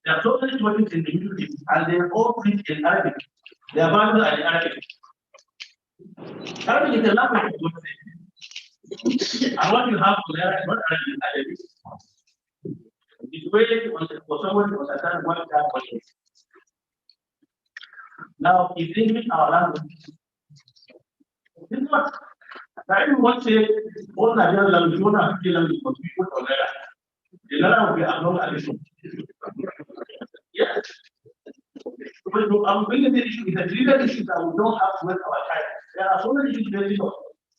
There are so many churches in the Middle East and they all preach in Arabic. Their values are in Arabic. Arabic is a language of God. And what you have to learn is not Arabic. It's way for someone to understand what that is. Now, is English our language? It's not. Now, if you want to say all Nigerian language, you want to have language for people to learn. The learner will be a long addition. Yes. But I'm bringing the issue is a legal issue that we don't have to waste our time. There are so many issues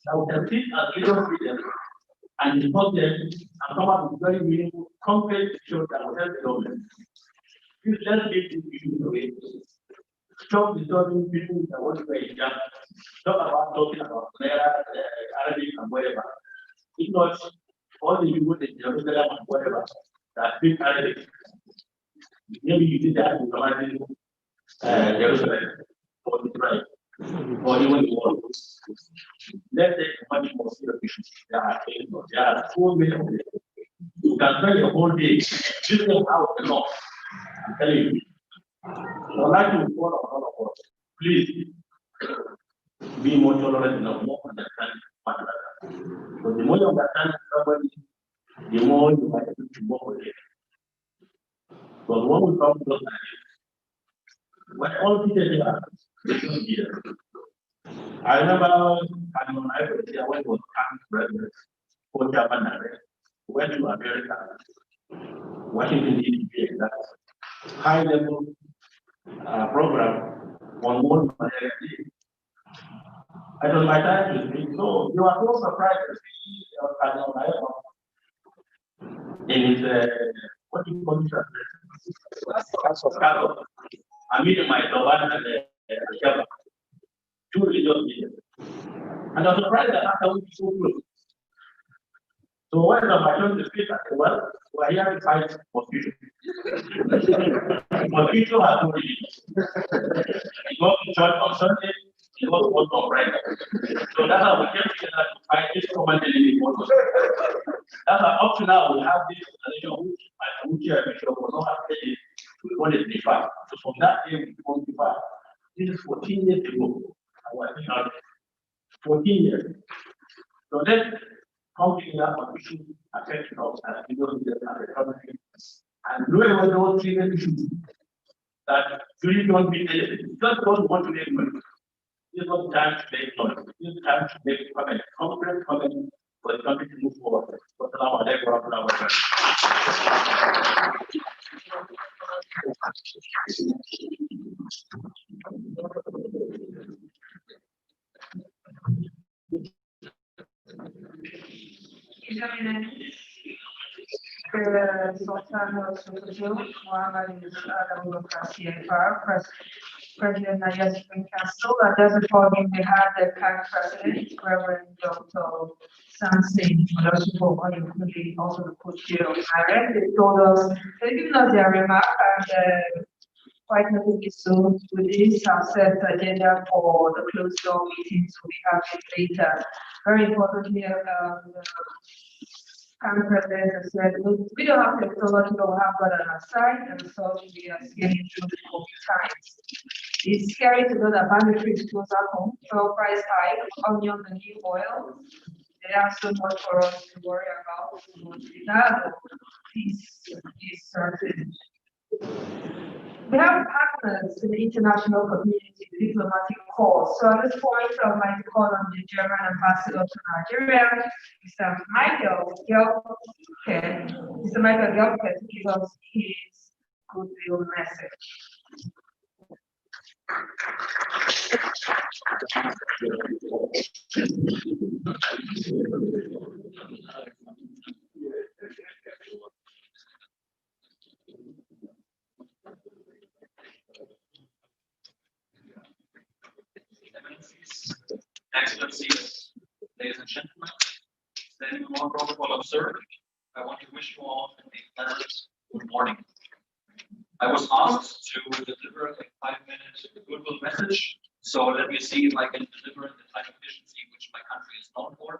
that we can sit as legal freedom and discuss them and come up with very meaningful, concrete issues that will help the government. Please let's get this issue away. Stop disturbing people that want to pay jobs. Talk about talking about Arabic and whatever. If not, all the people in Jerusalem and whatever that speak Arabic. Maybe you did that in Jerusalem or Israel or even the world. Let's take much more serious issues. There are so many of them. You can spend your whole day figuring out the law. I'm telling you. I would like to call on all of us. Please be more tolerant and more understanding one another. Because the more you understand somebody, the more you might be to work with it. Because when we come to those ideas, When all people are here. I remember I went to Canada for Japan, went to America, Washington DC, that high level program on one malaria. I don't my time to speak, so you are so surprised to see Cardinal in his what do you call it? I'm meeting my daughter and two religious leaders. And I was surprised that after we so close. So when my turn to speak, I said, well, we're here to fight mosquito. Mosquito has no religion. He goes to church on Sunday, he goes to work on Friday. So that's how we came together to fight this common enemy. That's how up to now we have this tradition which Bishop was not happy. We wanted to be fight. So from that day we want to fight. This is 14 years ago. 14 years. So then, come together on issues affecting us as individuals and the country. And knowing those three issues that really don't mean anything, just don't want to make money. It's not time to make noise. It's time to make comment, confident comment for the country to move forward. So Sultan Sotojo, Muhammad is President Nigerian Supreme Council, and just before him we had the current president, Reverend Dr. Samson Olasupo, including also the co-chair of IREC. They told us, they've given us their remark, and quite notably so, with this have set the agenda for the closed door meeting, so we have it later. Very importantly, the current president has said, we don't have technology, we have God on our side, and so we are scaling through the COVID times. It's scary to know that banditry is close at home, oil price high, onion and new oil. There are so much for us to worry about. That peace is certain. We have partners in the international community, diplomatic corps. So at this point, I would like to call on the German ambassador to Nigeria, Mr. Michael Gelke. Mr. Michael Gelke to give us his goodwill message. Excellencies, ladies and gentlemen, standing on protocol observed, I want to wish you all a pleasant good morning. I was asked to deliver a 5-minute goodwill message, so let me see if I can deliver in the time efficiency which my country is known for.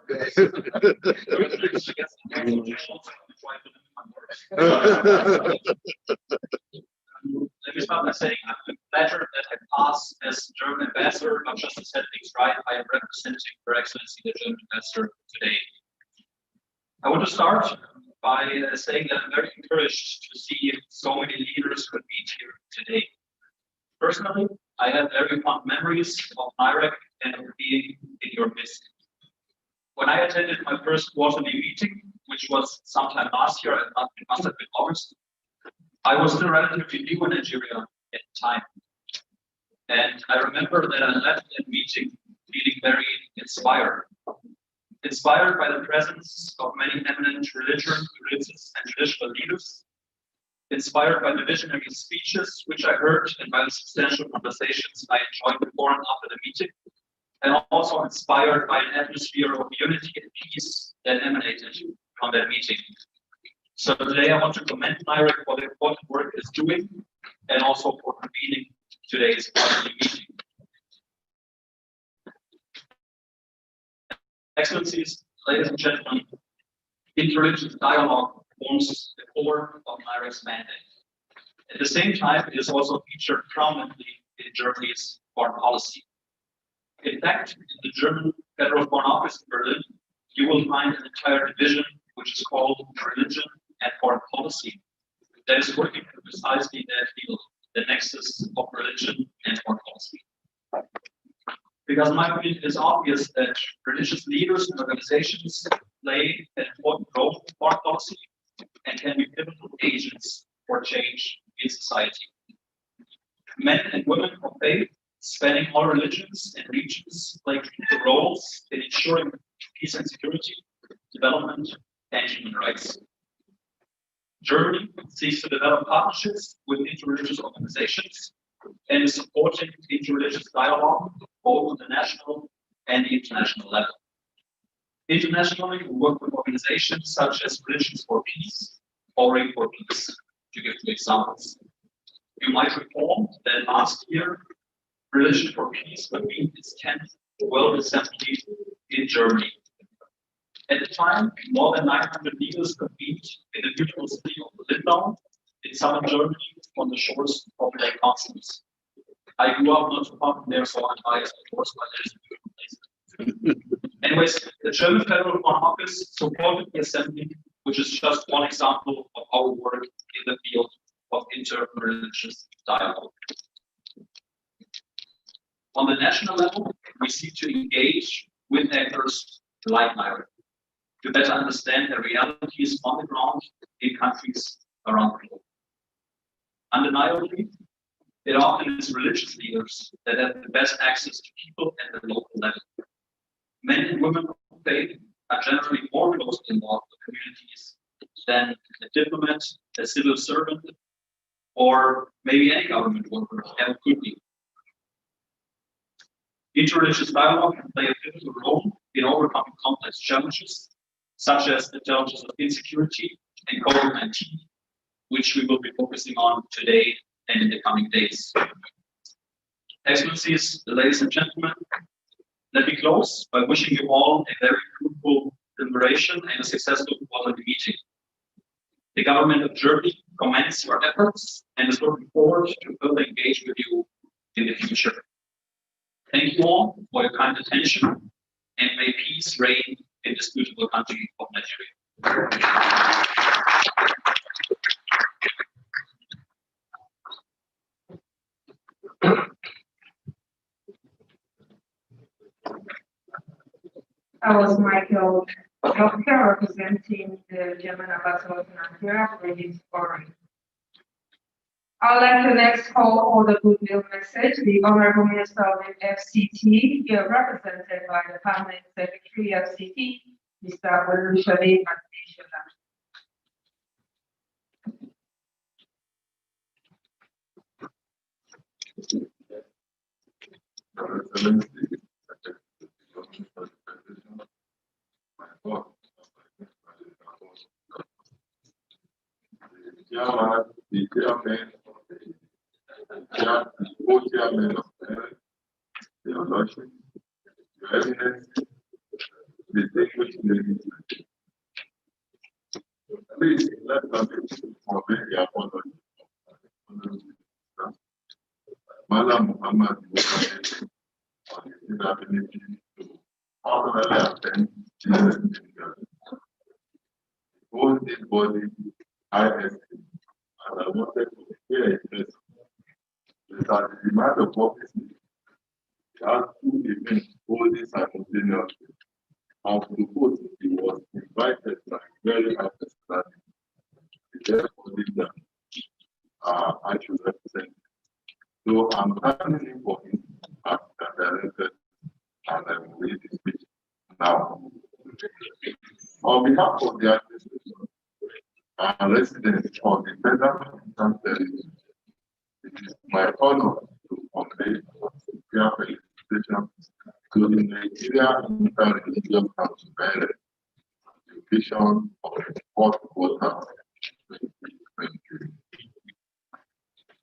Let me start by saying I'm flattered that I pass as German ambassador, not just to set things right, I am representing Her Excellency the German ambassador today. I want to start by saying that I'm very encouraged to see so many leaders who meet here today. Personally, I have very fond memories of IREC and of being in your midst. When I attended my first quarterly meeting, which was sometime last year, it must have been August, I was still relatively new in Nigeria at the time. And I remember that I left that meeting feeling very inspired. Inspired by the presence of many eminent religious and traditional leaders, inspired by the visionary speeches which I heard and by the substantial conversations I enjoyed before and after the meeting, and also inspired by an atmosphere of unity and peace that emanated from that meeting. So today I want to commend IREC for the important work it's doing and also for convening today's quarterly meeting. Excellencies, ladies and gentlemen, interreligious dialogue forms the core of IREC's mandate. At the same time, it is also featured prominently in Germany's foreign policy. In fact, in the German Federal Foreign Office in Berlin, you will find an entire division which is called Religion and Foreign Policy that is working precisely in that field. The nexus of religion and foreign policy. Because in my opinion, it is obvious that religious leaders and organizations play an important role in foreign policy and can be pivotal agents for change in society. Men and women of faith, spanning all religions and regions, play critical roles in ensuring peace and security, development, and human rights. Germany seeks to develop partnerships with interreligious organizations and is supporting interreligious dialogue both on the national and the international level. Internationally, we work with organizations such as Religions for Peace or Ring for Peace, to give two examples. You might recall that last year, Religion for Peace convened its 10th World Assembly in Germany. At the time, more than 900 leaders convened in the beautiful city of Lindau in southern Germany on the shores of Lake Constance. I grew up not too far from there, so I'm biased, of course, but it is a beautiful place. Anyways, the German Federal Foreign Office supported the assembly, which is just one example of our work in the field of interreligious dialogue. On the national level, we seek to engage with actors like Naira to better understand the realities on the ground in countries around the globe. Undeniably, it often is religious leaders that have the best access to people at the local level. Men and women of faith are generally more closely involved with communities than a diplomat, a civil servant, or maybe any government worker ever could be. Interreligious dialogue can play a pivotal role in overcoming complex challenges, such as the challenges of insecurity and COVID-19, which we will be focusing on today and in the coming days. Excellencies, ladies and gentlemen, let me close by wishing you all a very fruitful deliberation and a successful quality meeting. The government of Germany commends your efforts and is looking forward to further engage with you in the future. Thank you all for your kind attention, and may peace reign in this beautiful country of Nigeria. That was Michael Healthcare representing the German ambassador to Nigeria for his foreign. I would like to next call for the goodwill message, the Honorable Minister of the FCT, here represented by the Permanent Secretary FCT, Mr. Olushade Adeshola. The chairman co-chairman of your Lordship, Your Eminence, distinguished ladies. Please let us convey the apology. Madam Muhammad Buhari on his inability to personally attend this meeting. Hold this body high esteem, and I wanted to hear it first. That the demand of office has two events holding simultaneously. And to put, he was invited by very high personality. The therefore that I should represent. So I'm standing in for him as the director, and I will read the speech now. On behalf of the administration and residents of the Federal Territory, it is my honor to convey sincere felicitation to the Nigeria Inter-Religious Council Benin, the occasion of the fourth quarter of 2023.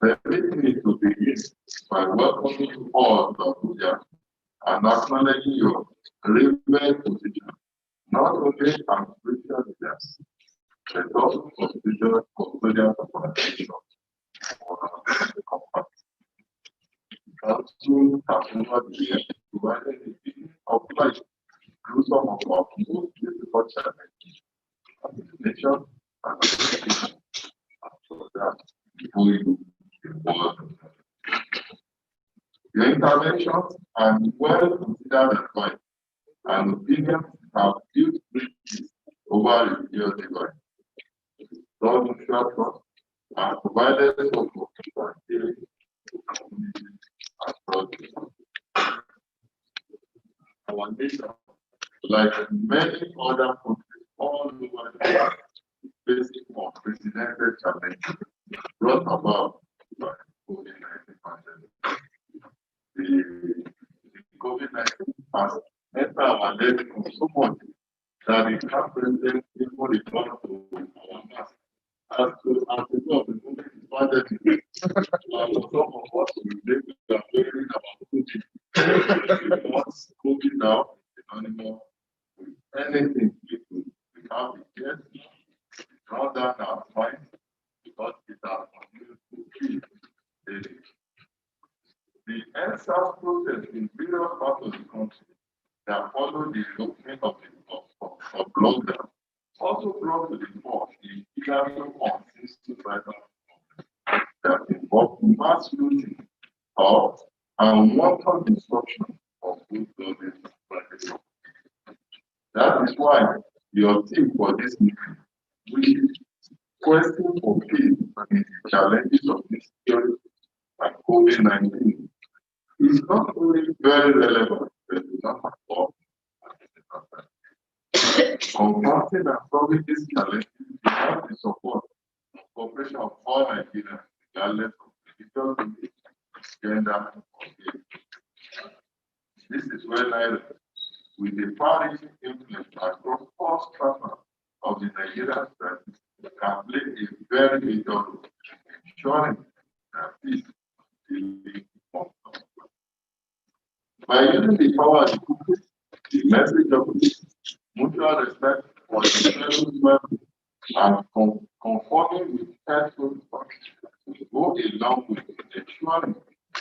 Permit me to begin by welcoming you all to Abuja and acknowledging your relevant position, not only as spiritual leaders, but also considered custodians of our nation for the compact. Council has over the years provided a beginning of life through some of our most difficult challenges as a nation and as a nation. And for that, before you the world interventions and well-considered advice and opinions have built bridges over the years ago. Those mutual trust and provided support for healing communities across the country. Our nation, like many other countries all over the world, facing unprecedented challenges brought about by COVID-19 pandemic. The COVID-19 has entered our lives so much that it has presented people return to our mass. As to the movement is pandemic, some of us we are worried about COVID. Once COVID now is anymore with anything we have it yet. Now that our mind, because it has continued to kill the NSAS process in various parts of the country that follow the opening of lockdown also brought to the fore the illegal unceasing violence that involve mass looting of and wanton destruction of good buildings and private property. That is why your team for this meeting, which is question for peace and the challenges of this security and COVID-19, is not only very relevant, but it is not at all. Confronting and solving these challenges without the support and cooperation of all Nigerians, regardless of religion, gender, or age. This is where Nigeria, with the far-reaching influence across all strata of the Nigerian society, can play a very major role in ensuring that peace is living. By using the power of the people, the message of peace, mutual respect for the fellow human and conforming with helpful functions go a long way in ensuring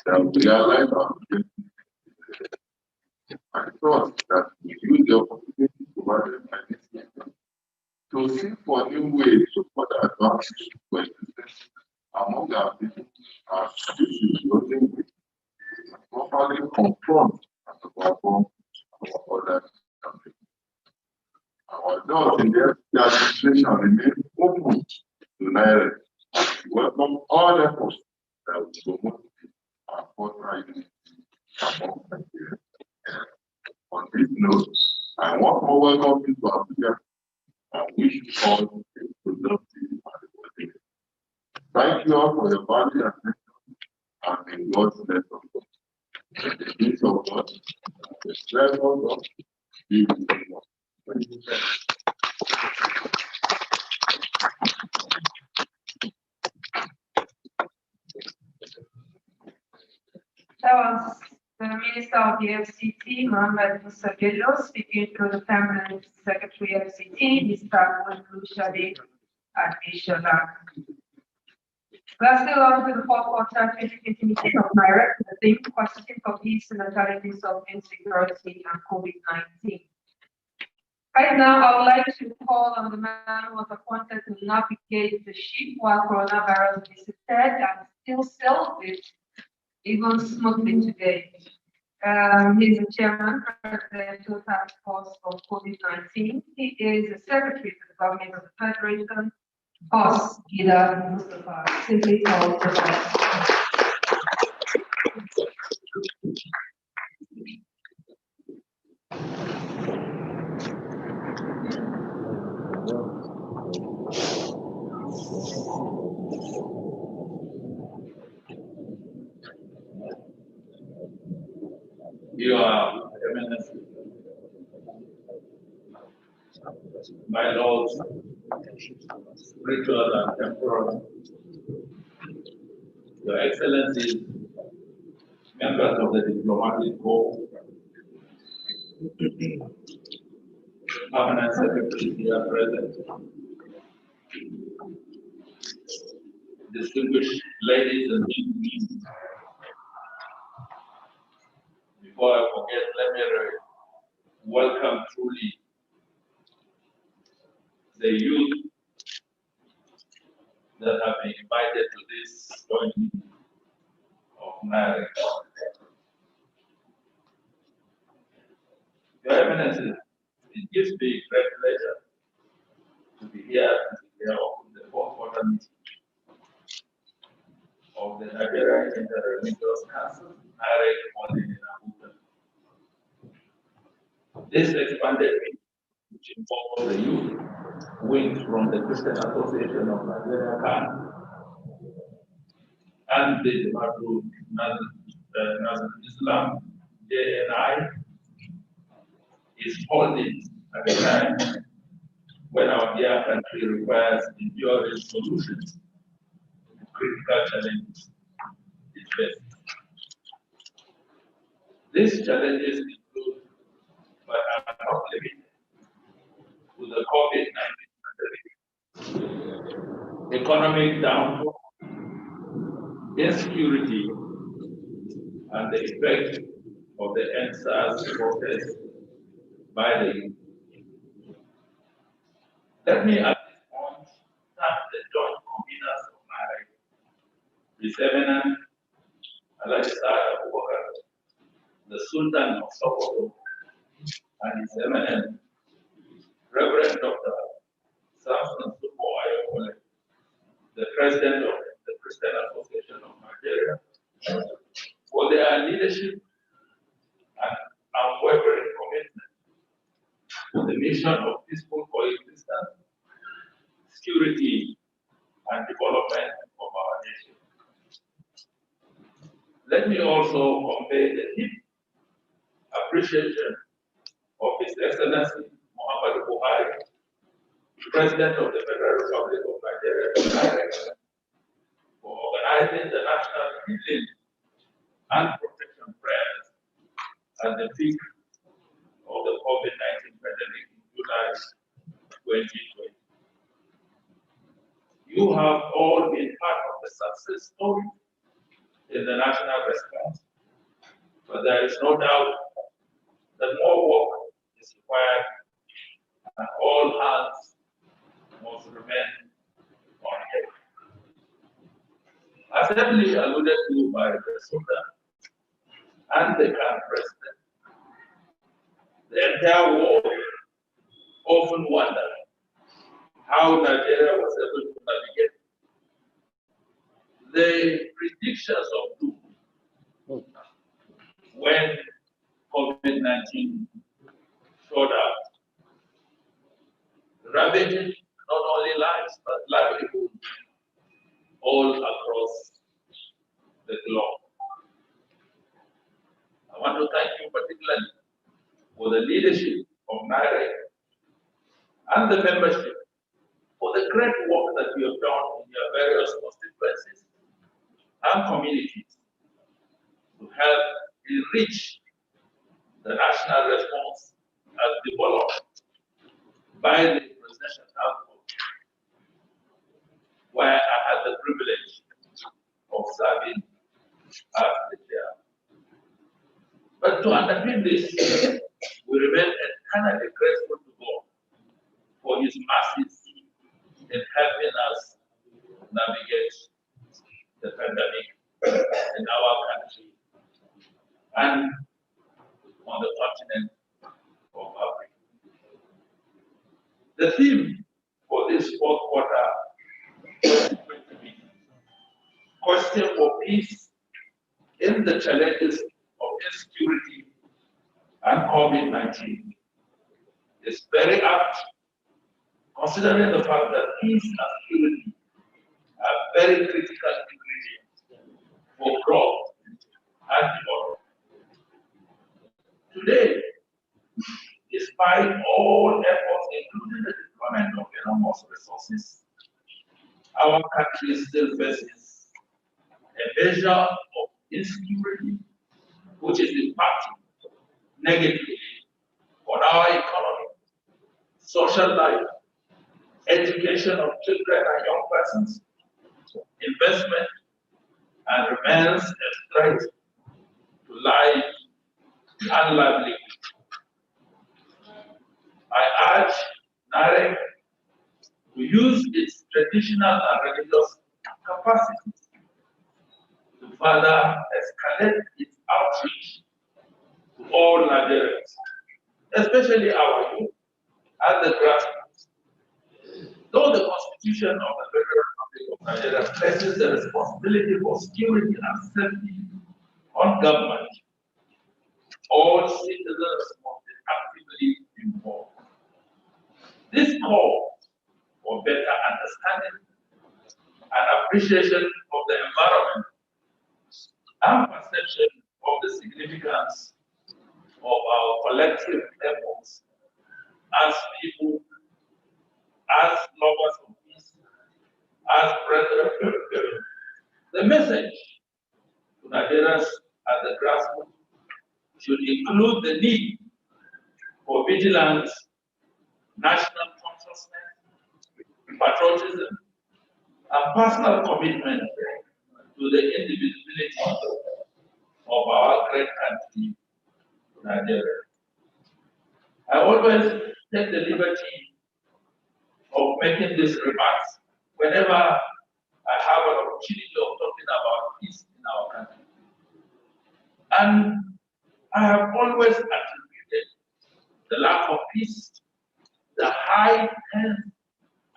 that we realize our objectives. I trust that we use the opportunity provided by this meeting to seek for new ways to further advance coexistence among our people, as this is nothing we properly confront and perform our other countries. Our doors in the administration remain open to Nigeria. We welcome all efforts that will promote and foster unity among Nigerians. On this note, I want to welcome you to Africa and wish you all a productive and rewarding. Thank you all for your valued attention and in God's bless of God. The peace of God, the strength of God, be with you all. Thank you. That was the Minister of the FCT, Mohammed Musa Bello, speaking through the Permanent Secretary FCT, Mr. Wendlu Shade Adishola. We are still on to the fourth quarter 2020 meeting of NIREC, the theme Constituting for Peace and the Challenges of Insecurity and COVID-19. Right now, I would like to call on the man who was appointed to navigate the ship while coronavirus visited and still sails it even smoothly today. He's the chairman of the Task Force on COVID-19. He is the secretary to the government of the Federation, Boss Gida Mustafa, simply called the Boss. Your Eminence, my lords, spiritual and temporal, Your Excellencies, members of the diplomatic corps, Permanent Secretary here present, distinguished ladies and gentlemen. Before I forget, let me welcome truly the youth that have been invited to this joint meeting of NIREC. Your Excellency, it gives me great pleasure to be here of the fourth quarter meeting of the Nigerian Inter-Religious Council, NIREC, holding in Abuja. This expanded meeting, which involves the youth wings from the Christian Association of Nigeria, CAN, and the Jamaatu Nasrul Islam, JNI, is holding at a time when our dear country requires enduring solutions to critical challenges it faces. These challenges include, but are not limited to the COVID-19 pandemic, economic downfall, insecurity, and the effect of the NSAS protest by the youth. Let me at this point thank the joint conveners of NIREC, His Eminence Alhaji Abubakar, the Sultan of Sokoto, and His Eminence Reverend Dr. Samson Supo Ayokole, the President of the Christian Association of Nigeria, for their leadership and unwavering commitment to the mission of peaceful coexistence, security, and development of our nation. Let me also convey the deep appreciation of His Excellency Muhammad Buhari, President of the Federal Republic of Nigeria, for organizing the national healing and protection prayers at the peak of the COVID-19 pandemic in July 2020. You have all been part of the success story in the national response, but there is no doubt that more work is required and all hands must remain on deck. As heavily alluded to by the Sultan and the current president, the entire world often wondered how Nigeria was able to navigate the predictions of doom when COVID-19 showed up, ravaging not only lives but livelihoods all across the globe. I want to thank you particularly for the leadership of NIREC and the membership for the great work that you have done in your various constituencies and communities to help enrich the national response as developed by the presidential council, where I had the privilege of serving as the chair. But to underpin this, we remain eternally grateful to God for His mercies in helping us navigate the pandemic in our country and on the continent of Africa. The theme for this fourth quarter is going to be question for peace in the challenges of insecurity and COVID-19. It's very apt, considering the fact that peace and security are very critical ingredients for growth and development. Today, despite all efforts, including the deployment of enormous resources, our country still faces a measure of insecurity which is impacting negatively on our economy, social life, education of children and young persons, investment, and remains a threat to life and livelihood. I urge NIREC to use its traditional and religious capacity to further escalate its outreach to all Nigerians especially our youth and the grassroots. Though the Constitution of the Federal Republic of Nigeria places the responsibility for security and safety on government, all citizens must be actively involved. This call for better understanding and appreciation of the environment and perception of the significance of our collective efforts as people, as lovers of peace, as brethren. The message to Nigerians at the grassroots should include the need for vigilance, national consciousness, patriotism, and personal commitment to the indivisibility of our great country, Nigeria. I always take the liberty of making these remarks whenever I have an opportunity of talking about peace in our country. And I have always attributed the lack of peace, the high tense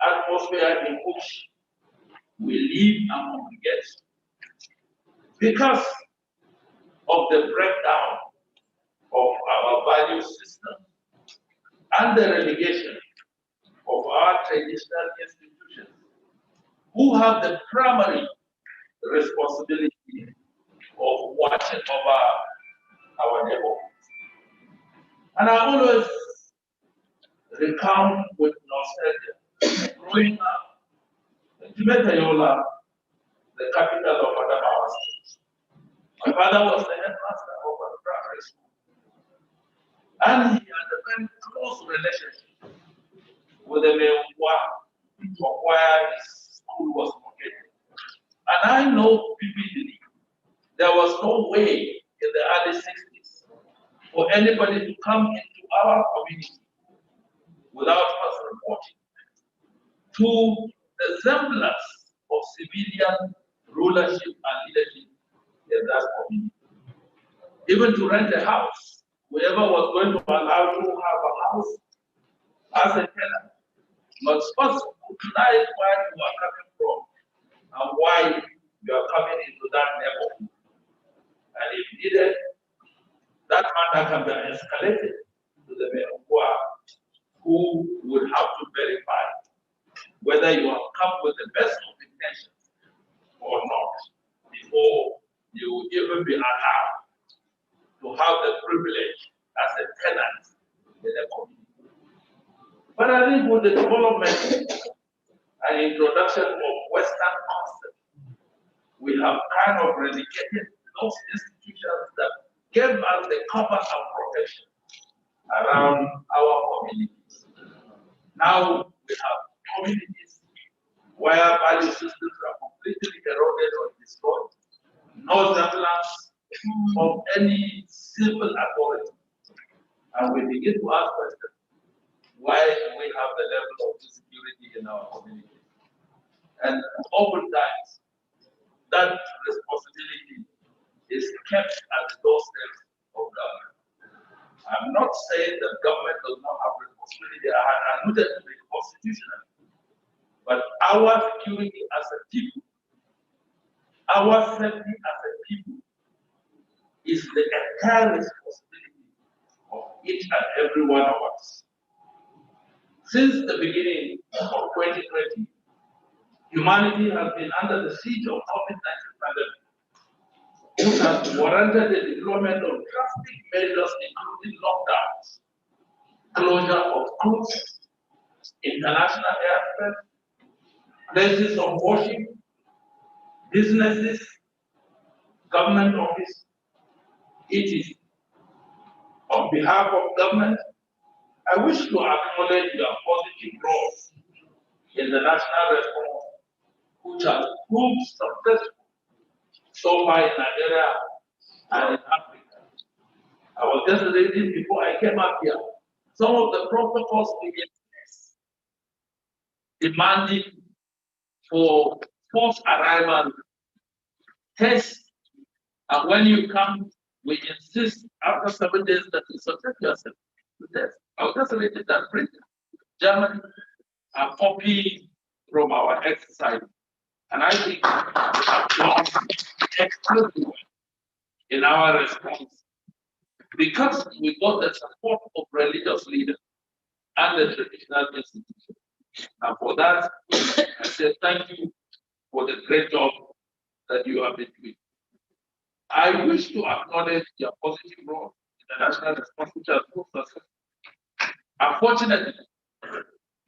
atmosphere in which we live and congregate, because of the breakdown of our value system and the relegation of our traditional institutions, who have the primary responsibility of watching over our neighborhoods. And I always recount with nostalgia growing up in Timetayola, the capital of Adamawa State. My father was the headmaster of a primary school, and he had a very close relationship with the Mewa, where his school was located. And I know vividly there was no way in the early 60s for anybody to come into our community without us reporting to the semblance of civilian rulership and leadership in that community. Even to rent a house, whoever was going to allow you to have a house as a tenant must first recognize where you are coming from and why you are coming into that neighborhood. And if needed, that matter can be escalated to the Mewa, who would have to verify whether you have come with the best of intentions or not before you will even be allowed to have the privilege as a tenant in the community. But I think with the development and introduction of Western concepts, we have kind of relegated those institutions that gave us the cover and protection around our communities. Now we have communities where value systems are completely eroded or destroyed, no semblance of any civil authority. And we begin to ask questions, why do we have the level of insecurity in our community? And oftentimes, that responsibility is kept at the doorstep of government. I'm not saying that government does not have responsibility. I had alluded to the constitutional. But our security as a people, our safety as a people, is the entire responsibility of each and every one of us. Since the beginning of 2020, humanity has been under the siege of COVID-19 pandemic, which has warranted the deployment of drastic measures including lockdowns, closure of schools, international airfares, places of worship, businesses, government office. It is on behalf of government, I wish to acknowledge your positive role in the national response, which has proved successful so far in Nigeria and in Africa. I was just reading before I came up here some of the protocols we get demanding for forced arrival tests, and when you come, we insist after 7 days that you subject yourself to test. I'll just read it and print it. Germany are copied from our exercise. And I think we have done excellent work in our response because we got the support of religious leaders and the traditional institutions. And for that, I say thank you for the great job that you have been doing. I wish to acknowledge your positive role in the national response which has moved us. Unfortunately,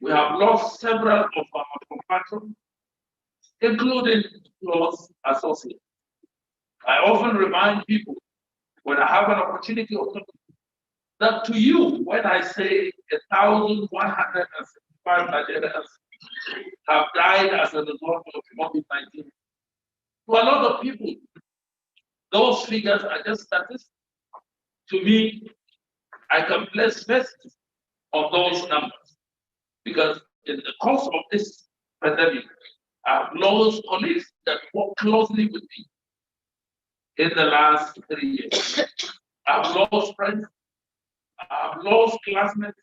we have lost several of our compatriots, including close associates. I often remind people when I have an opportunity of talking that to you, when I say 1,175 Nigerians have died as a result of COVID-19, to a lot of people, those figures are just statistics. To me, I can place best on those numbers because in the course of this pandemic, I've lost colleagues that work closely with me in the last 3 years. I've lost friends, I've lost classmates,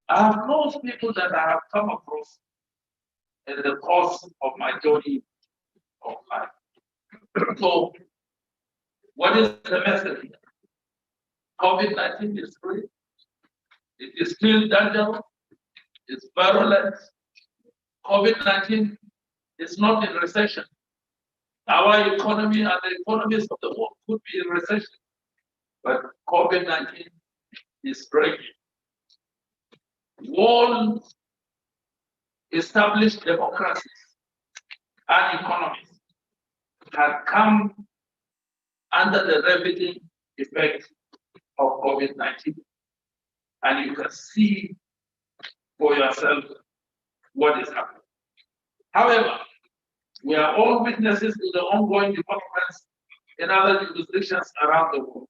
I've lost people that I have come across in the course of my journey of life. So, what is the message here? COVID-19 is real. It is still dangerous. It's virulent. COVID-19 is not in recession. Our economy and the economies of the world could be in recession, but COVID-19 is breaking. All established democracies and economies have come under the ravaging effect of COVID-19. And you can see for yourself what is happening. However, we are all witnesses to the ongoing developments in other jurisdictions around the world,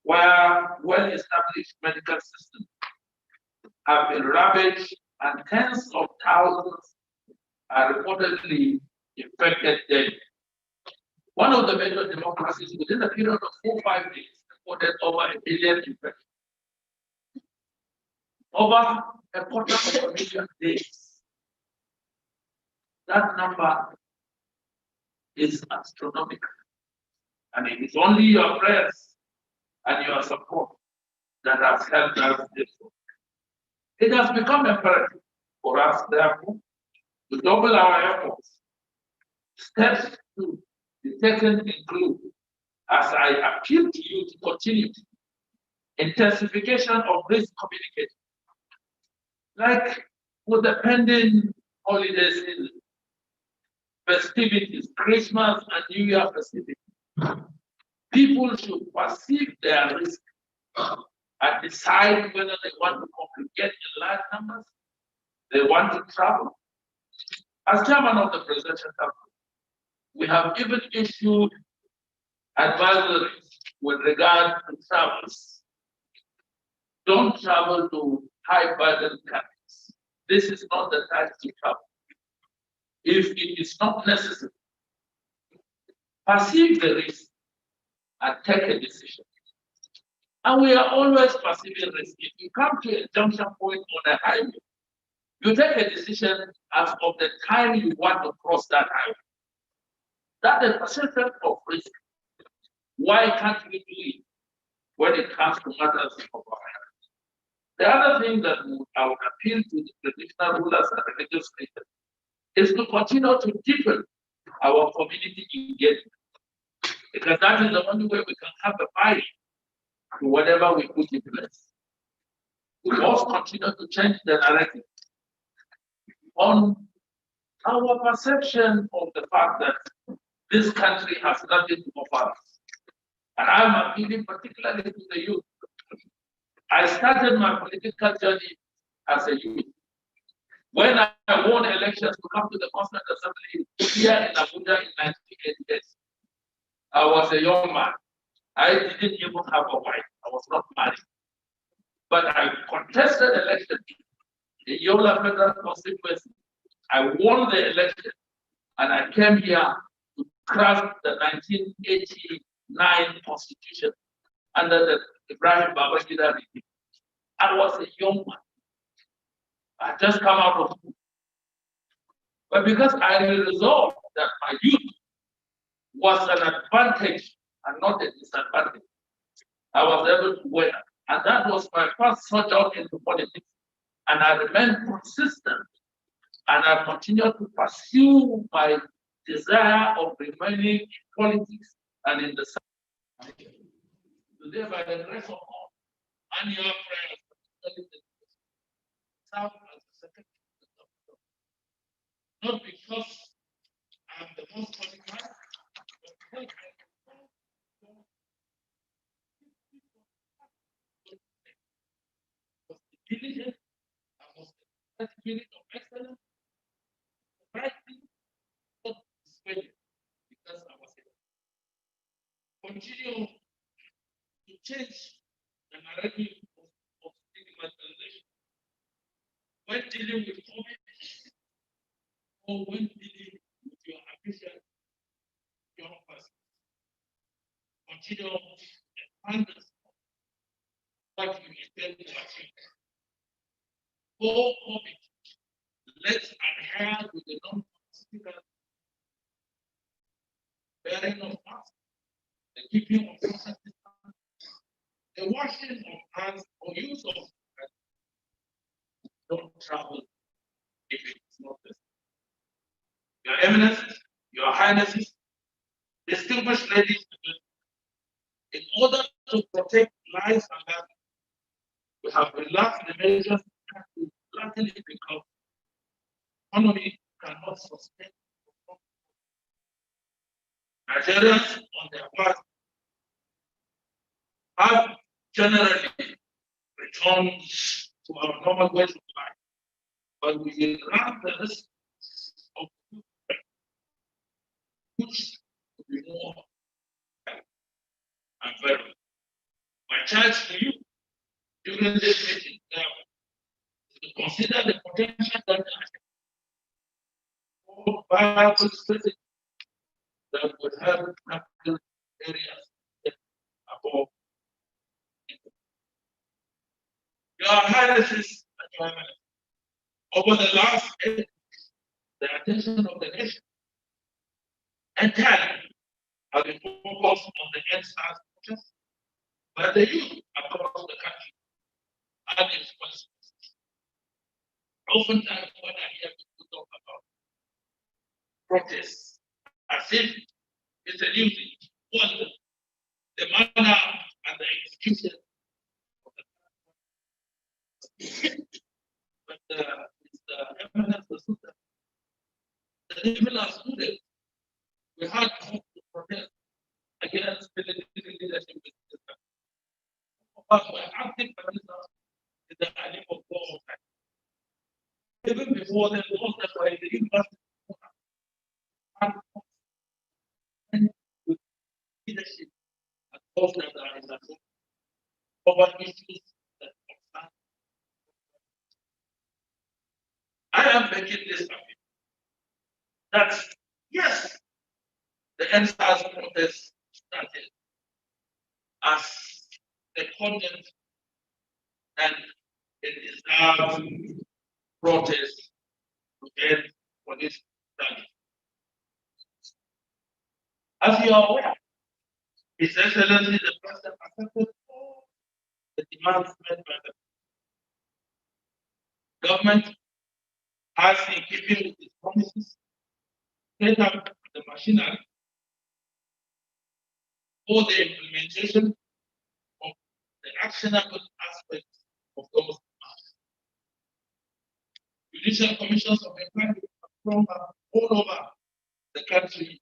where well-established medical systems have been ravaged and tens of thousands are reportedly infected daily. One of the major democracies within a period of 4 or 5 days reported over 1 billion infections. Over 250,000 days. That number is astronomical. And it is only your prayers and your support that has helped us this way. It has become imperative for us, therefore, to double our efforts. Steps to be taken include, as I appeal to you to continue, intensification of risk communication. Like with the pending holiday season, festivities, Christmas and New Year festivities, people should perceive their risk and decide whether they want to congregate in large numbers, they want to travel. As chairman of the Presidential Council, we have even issued advisories with regard to travels. Don't travel to high-burden countries. This is not the time to travel. If it is not necessary, perceive the risk and take a decision. And we are always perceiving risk. If you come to a junction point on a highway, you take a decision as of the time you want to cross that highway. That is a perception of risk. Why can't we do it when it comes to matters of our health? The other thing that I would appeal to the traditional rulers and religious leaders is to continue to deepen our community engagement. Because that is the only way we can have a buy-in to whatever we put in place. We must continue to change the narrative on our perception of the fact that this country has nothing to offer us. And I'm appealing particularly to the youth. I started my political journey as a youth. When I won elections to come to the Constituent Assembly here in Abuja in 1988, I was a young man. I didn't even have a wife. I was not married. But I contested election in Yola Federal Constituency. I won the election and I came here to craft the 1989 Constitution under the Ibrahim Babangida regime. I was a young man. I just come out of school. But because I resolved that my youth was an advantage and not a disadvantage, I was able to wear. And that was my first sojourn into politics. And I remained consistent. And I continue to pursue my desire of remaining in politics and in the society. Today, by the grace of God and your prayers, serve as the secretary of the not because I'm the most qualified, but because I was diligent, I was the spirit of excellence, the right thing, not persuaded, because I was able. Continue to change the narrative of stigmatization when dealing with COVID or when dealing with your ambitious young person. Continue to understand what you intend to achieve. For COVID, let's adhere to the non-pharmaceutical bearing of masks, the keeping of social distance, the washing of hands or use of don't travel if it is not necessary. Your Eminences, Your Highnesses, distinguished ladies and gentlemen, in order to protect lives and life, we have relaxed the measures largely because economy cannot sustain. Nigerians, on their part, have generally returned to our normal ways of life, but we run the risk of which to be more and very. My charge to you during this meeting is to consider the potential danger of viable strategies that would help tackle areas above. Your Highnesses and Your Eminence, over the last 8 years, the attention of the nation entirely has been focused on the NSAS protest by the youth across the country and its consequences. Oftentimes, when I hear people talk about protests, as if it's a new thing, well, the manner and the execution of the but it's the eminence of the people are students. We had to protest against military leadership. But we're active participants in the idea of war. Even before the laws that were in the university, and with leadership and those that are in the room over issues that concern. I am making this appeal. That's yes, the NSAS protest started as the content and it is now protest to end for this study. As you are aware, His Excellency the President accepted all the demands made by the government, has in keeping with its promises, set up the machinery for the implementation of the actionable aspects of those demands. Judicial commissions of inquiry from all over the country,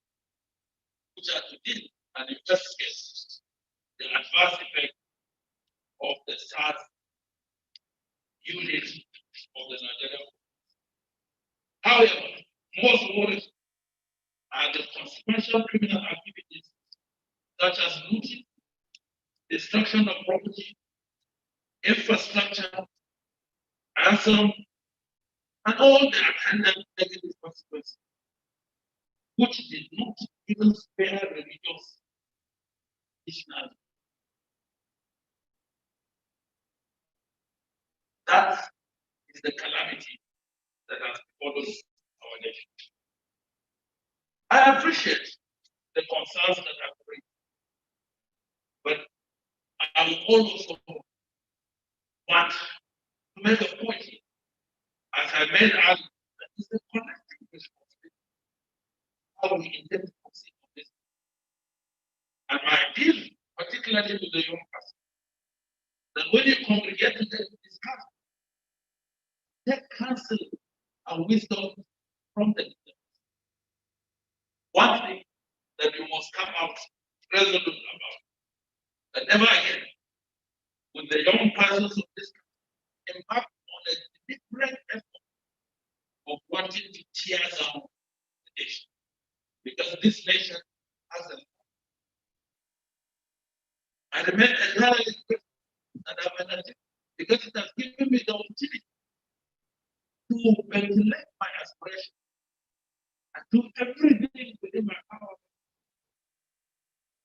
which are to deal and investigate the adverse effect of the SARS unit of the Nigerian. However, most worries are the consequential criminal activities such as looting, destruction of property, infrastructure, ransom, and all the attendant negative consequences, which did not even spare religious issues. That is the calamity that has befallen our nation. I appreciate the concerns that have raised, but I also want to make a point here. As I made out, that is the collective responsibility. How we intend to proceed on this. And my appeal, particularly to the young person, that when you congregate together to discuss, take counsel and wisdom from the leaders. One thing that you must come out resolute about, that never again with the young persons of this country embark on a different effort of wanting to tear down the nation. Because this nation has a I remain entirely grateful and I'm energetic because it has given me the opportunity to ventilate my aspiration and do everything within my power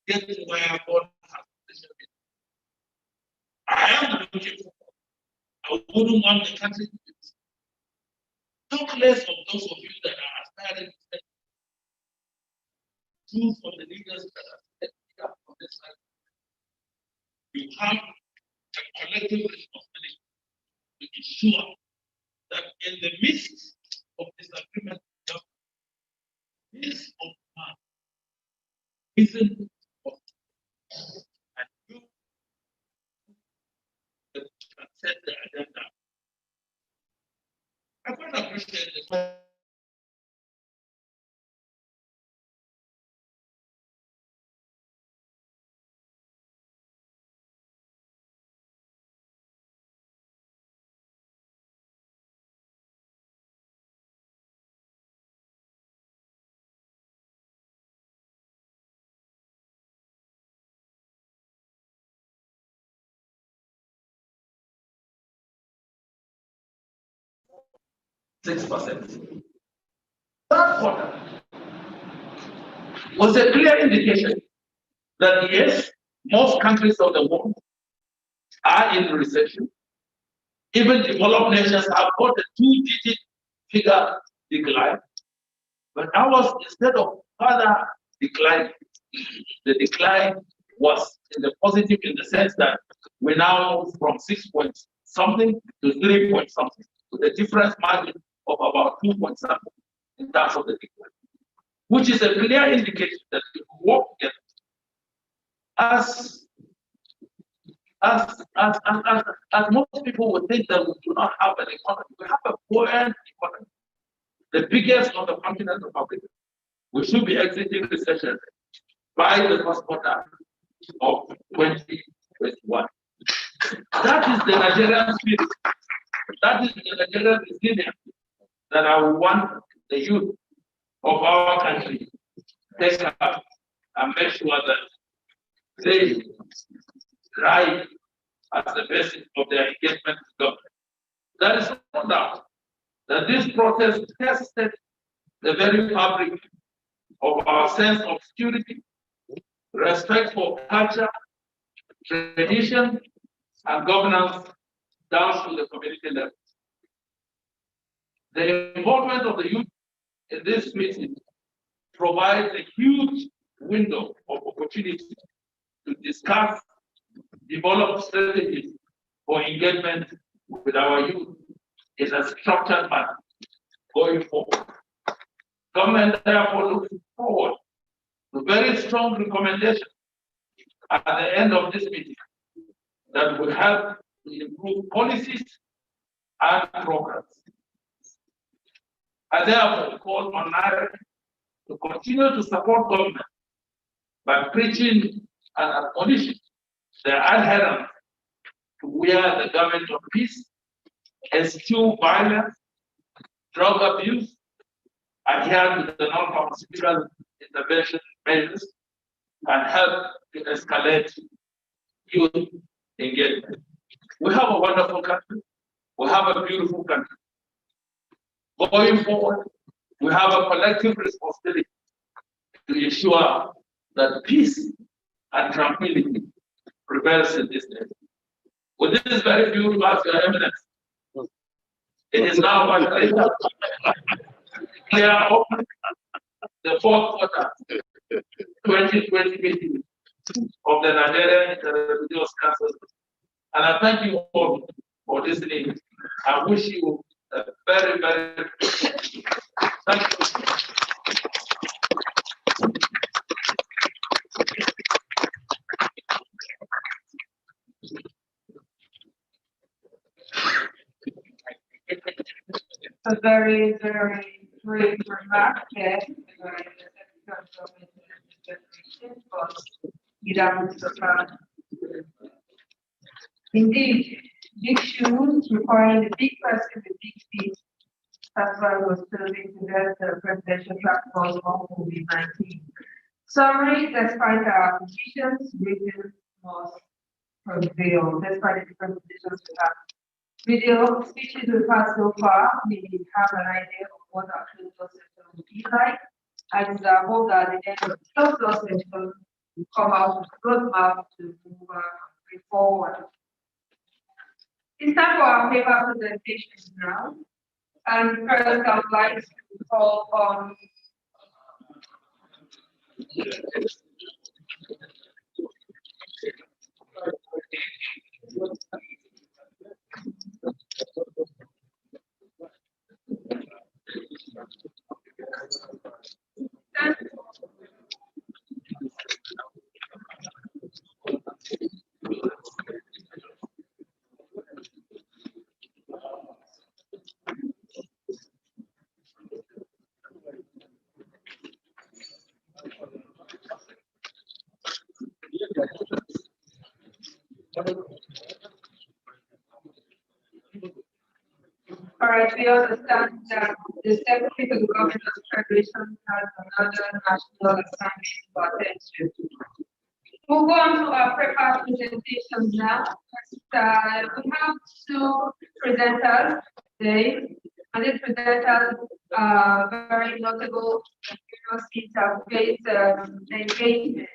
to get to where God has positioned me. I am looking forward. I wouldn't want the country to be talk less of those of you that are aspiring to choose from the leaders that are stepping up on this side. You have a collective responsibility to ensure that in the midst of disagreement, this of man isn't possible. And you can set the agenda. I quite appreciate this. %6. That quarter was a clear indication that yes, most countries of the world are in recession. Even developed nations have got a 2-digit figure decline. But ours, instead of further decline, the decline was in the positive in the sense that we now move from 6 point something to 3 point something, with a difference margin of about 2 point something in terms of the decline, which is a clear indication that if we work together as most people would think that we do not have an economy. We have a buoyant economy, the biggest on the continent of Africa. We should be exiting recession by the first quarter of 2021. That is the Nigerian spirit. That is the Nigerian resilience that I want the youth of our country to take up and make sure that they rise as the basis of their engagement with government. There is no doubt that this protest tested the very fabric of our sense of security, respect for culture, tradition, and governance down to the community level. The involvement of the youth in this meeting provides a huge window of opportunity to discuss, develop strategies for engagement with our youth in a structured manner going forward. Government therefore looks forward to very strong recommendations at the end of this meeting that will help to improve policies and programs. I therefore call on NARA to continue to support government by preaching and admonishing their adherents to wear the garment of peace, eschew violence, drug abuse, adhere to the non-pharmaceutical intervention measures, and help to escalate youth engagement. We have a wonderful country. We have a beautiful country. Going forward, we have a collective responsibility to ensure that peace and tranquility prevails in this nation. With this very few remarks, Your Eminence, It is now we are open the fourth quarter 2020 meeting of the Nigerian Religious Council. And I thank you all for listening. I wish you a very, very thank you. A very, very brief remark there. Indeed, big shoes requiring the big person with big feet. That's why we're serving to get the presidential track force on COVID-19. Summary, despite our conditions, region must prevail, despite the different conditions we have. With the speeches we've had so far, we have an idea of what our closed session will be like. And I hope that at the end of the closed session, we come out with a roadmap to move forward. It's time for our paper presentations now. And first, I would like to call on all right, we understand that the Secretary of the Government of Federation has another national assignment to attend to. We'll go on to our prepared presentations now. We have two presenters today, and these presenters are very notable interfaith engagement.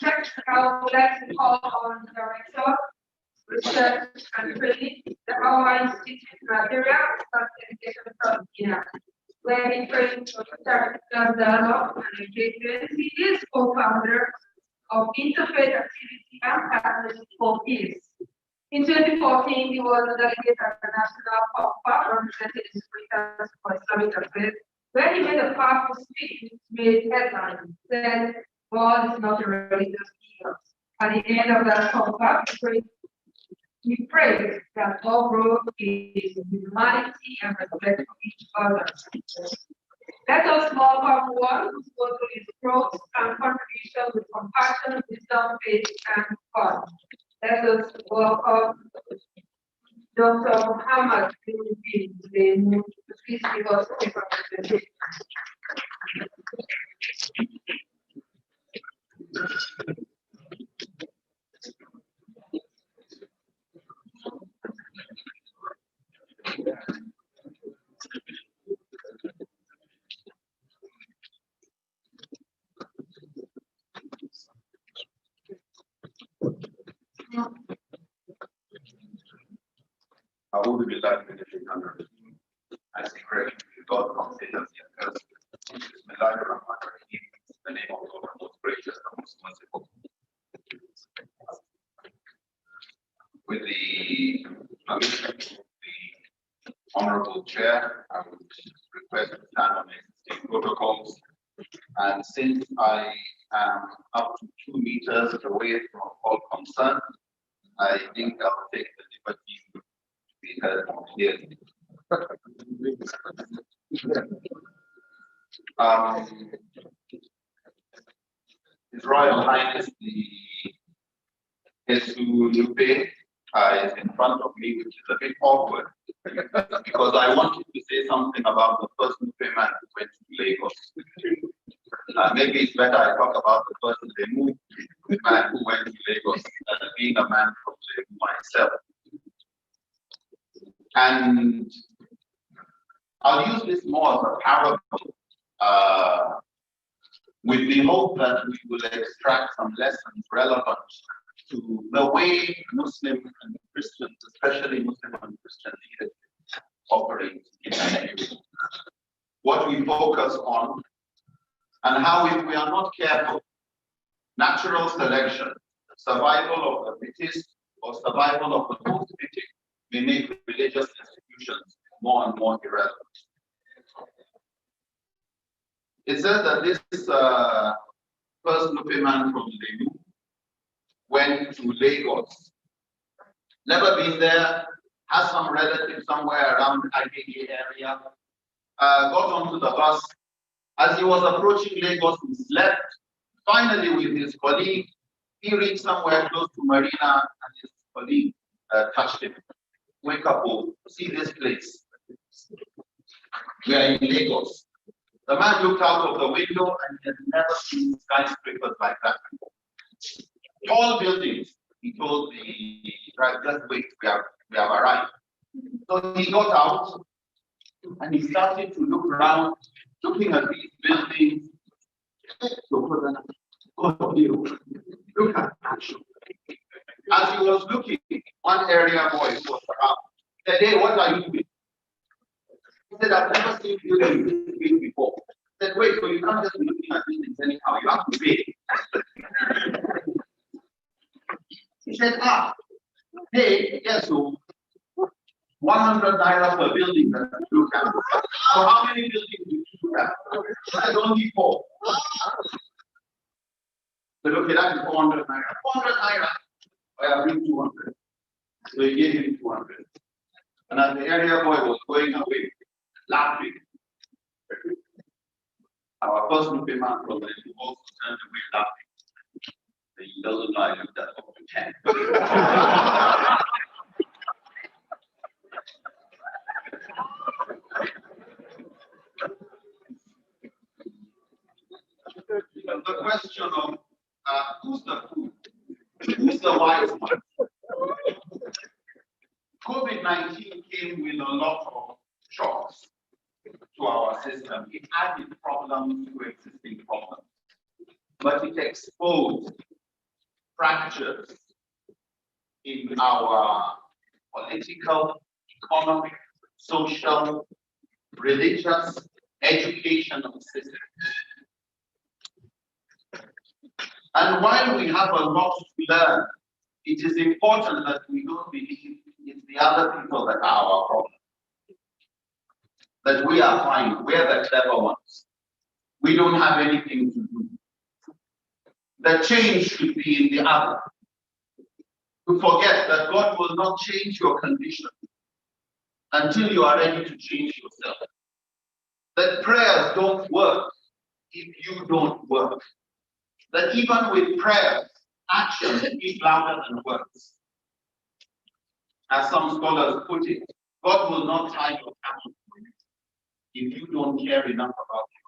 Next, I would like to call on the Director, Research and Training, the Our Institute in Nigeria, Education from Kenya, where he trains for dialogue and engagement. He is co-founder of Interfaith Activity and Partnership for Peace. In 2014, he was a delegate at the National PAC representing the Secretary for Islamic Affairs, where he made a powerful speech which made headlines, said, God is not a religious deal. At the end of that PAC, we pray that all growth is humanity and respect for each other. Let us welcome one whose motto is growth and contribution with compassion, wisdom, faith, and fun. Let us welcome Dr. Muhammad bin Zainu to please give us a paper presentation. I say great God from Satan's curse. The name of God, most gracious and most merciful. With the permission of the Honorable Chair, I would request to stand on existing protocols. And since I am up to 2 meters away from all concern, I think I'll take the liberty to be heard clearly. His Royal Highness the Jesus Lupe is in front of me, which is a bit awkward because I wanted to say something about the first Lupe man who went to Lagos. Maybe it's better I talk about the person they moved man who went to Lagos, being a man from Lagos myself. And I'll use this more as a parable, with the hope that we will extract some lessons relevant to the way Muslim and Christians, especially Muslim and Christian leaders, operate in Nigeria. What we focus on and how, if we are not careful, natural selection, survival of the fittest or survival of the most fitting may make religious institutions more and more irrelevant. It says that this first Nupe man from Lagos went to Lagos. Never been there, has some relatives somewhere around the IKK area, got onto the bus. As he was approaching Lagos, he slept. Finally, with his colleague, he reached somewhere close to Marina, and his colleague touched him. Wake up, oh, see this place. We are in Lagos. The man looked out of the window and he had never seen skyscrapers like that before. Tall buildings. He told the driver, just wait, we have arrived. So he got out and he started to look around, looking at these buildings. Look at action. As he was looking, one area boy was around. He said, hey, what are you doing? He said, I've never seen buildings this big before. He said, wait, so you can't just be looking at buildings anyhow, you have to pay. He said, hey, yes, so 100 naira per building that you look at. So how many buildings do you look at? He said, only 4. But okay, that is 400 naira. 400 naira. I bring 200. So he gave him 200. And as the area boy was going away, laughing, our person came out from the also turned away laughing. He doesn't know I looked at over 10. The question of who's the fool? Who's the wise one? COVID-19 came with a lot of shocks to our system. It added problems to existing problems, but it exposed fractures in our political, economic, social, religious, educational system. And while we have a lot to learn, it is important that we don't believe it's the other people that are our problem. That we are fine, we're the clever ones. We don't have anything to do. The change should be in the other. To forget that God will not change your condition until you are ready to change yourself. That prayers don't work if you don't work. That even with prayers, action is louder than words. As some scholars put it, God will not tie your camel for you if you don't care enough about your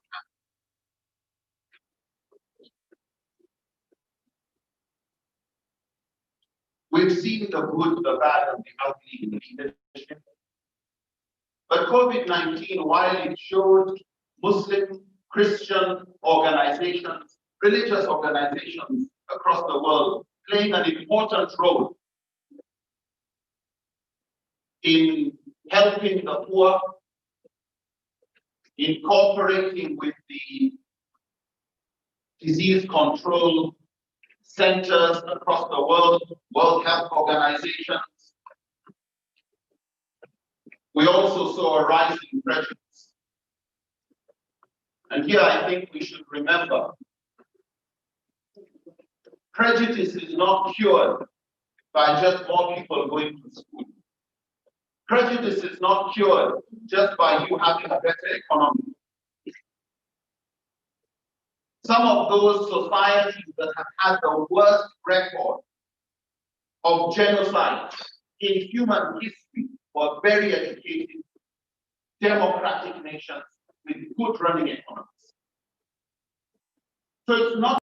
camel. We've seen the good, the bad, and the ugly in leadership. But COVID-19, while it showed Muslim, Christian organizations, religious organizations across the world playing an important role in helping the poor, in cooperating with the disease control centers across the world, World Health Organizations. We also saw a rise in prejudice. And here I think we should remember, prejudice is not cured by just more people going to school. Prejudice is not cured just by you having a better economy. Some of those societies that have had the worst record of genocide in human history were very educated, democratic nations with good running economies. So it's not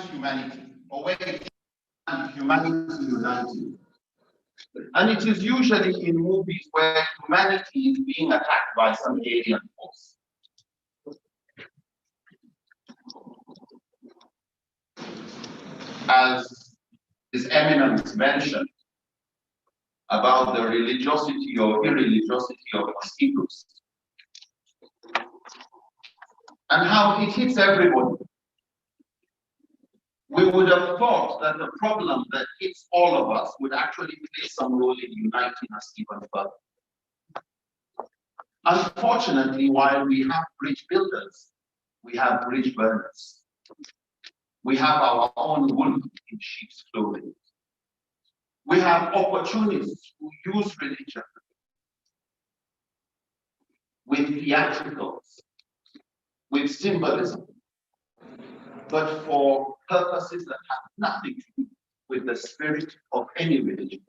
humanity, or where it finds humanity united. And it is usually in movies where humanity is being attacked by some alien force. As His Eminence mentioned about the religiosity or irreligiosity of mosquitoes, and how it hits everybody. We would have thought that the problem that hits all of us would actually play some role in uniting us even further. Unfortunately, while we have bridge builders, we have bridge burners. We have our own wolf in sheep's clothing. We have opportunists who use religion with theatricals, with symbolism, but for purposes that have nothing to do with the spirit of any religion.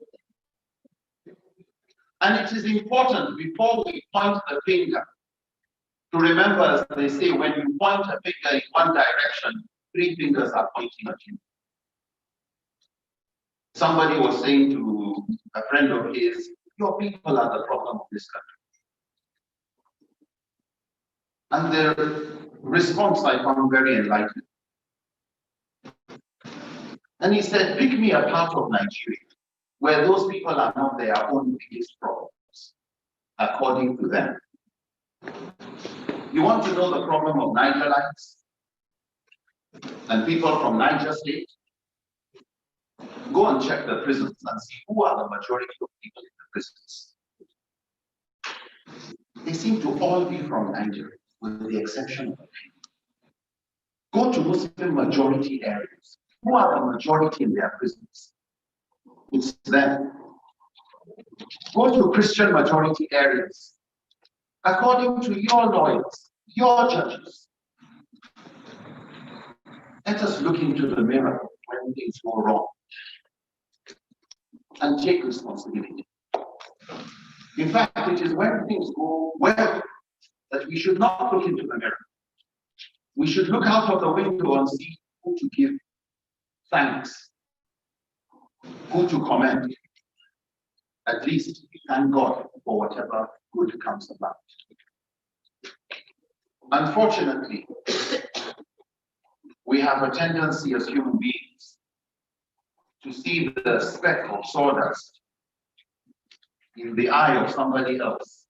And it is important, before we point the finger, to remember, as they say, when you point a finger in one direction, 3 fingers are pointing at you. Somebody was saying to a friend of his, your people are the problem of this country. And their response I found very enlightening. And he said, pick me a part of Nigeria where those people are not their own biggest problems, according to them. You want to know the problem of Nigerites and people from Niger State? Go and check the prisons and see who are the majority of people in the prisons. They seem to all be from Nigeria, with the exception of a few. Go to Muslim majority areas. Who are the majority in their prisons? It's them. Go to Christian majority areas. According to your lawyers, your judges, let us look into the mirror when things go wrong and take responsibility. In fact, it is when things go well that we should not look into the mirror. We should look out of the window and see who to give thanks, who to commend. At least thank God for whatever good comes about. Unfortunately, we have a tendency as human beings to see the speck of sawdust in the eye of somebody else,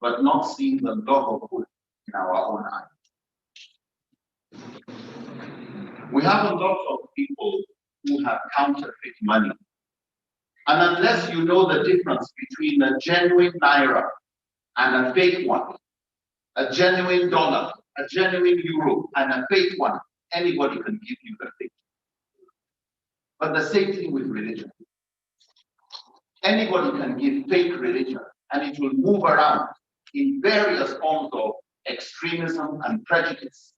but not see the log of wood in our own eye. We have a lot of people who have counterfeit money. And unless you know the difference between a genuine naira and a fake one, a genuine dollar, a genuine euro, and a fake one, anybody can give you the fake. But the same thing with religion. Anybody can give fake religion, and it will move around in various forms of extremism and prejudice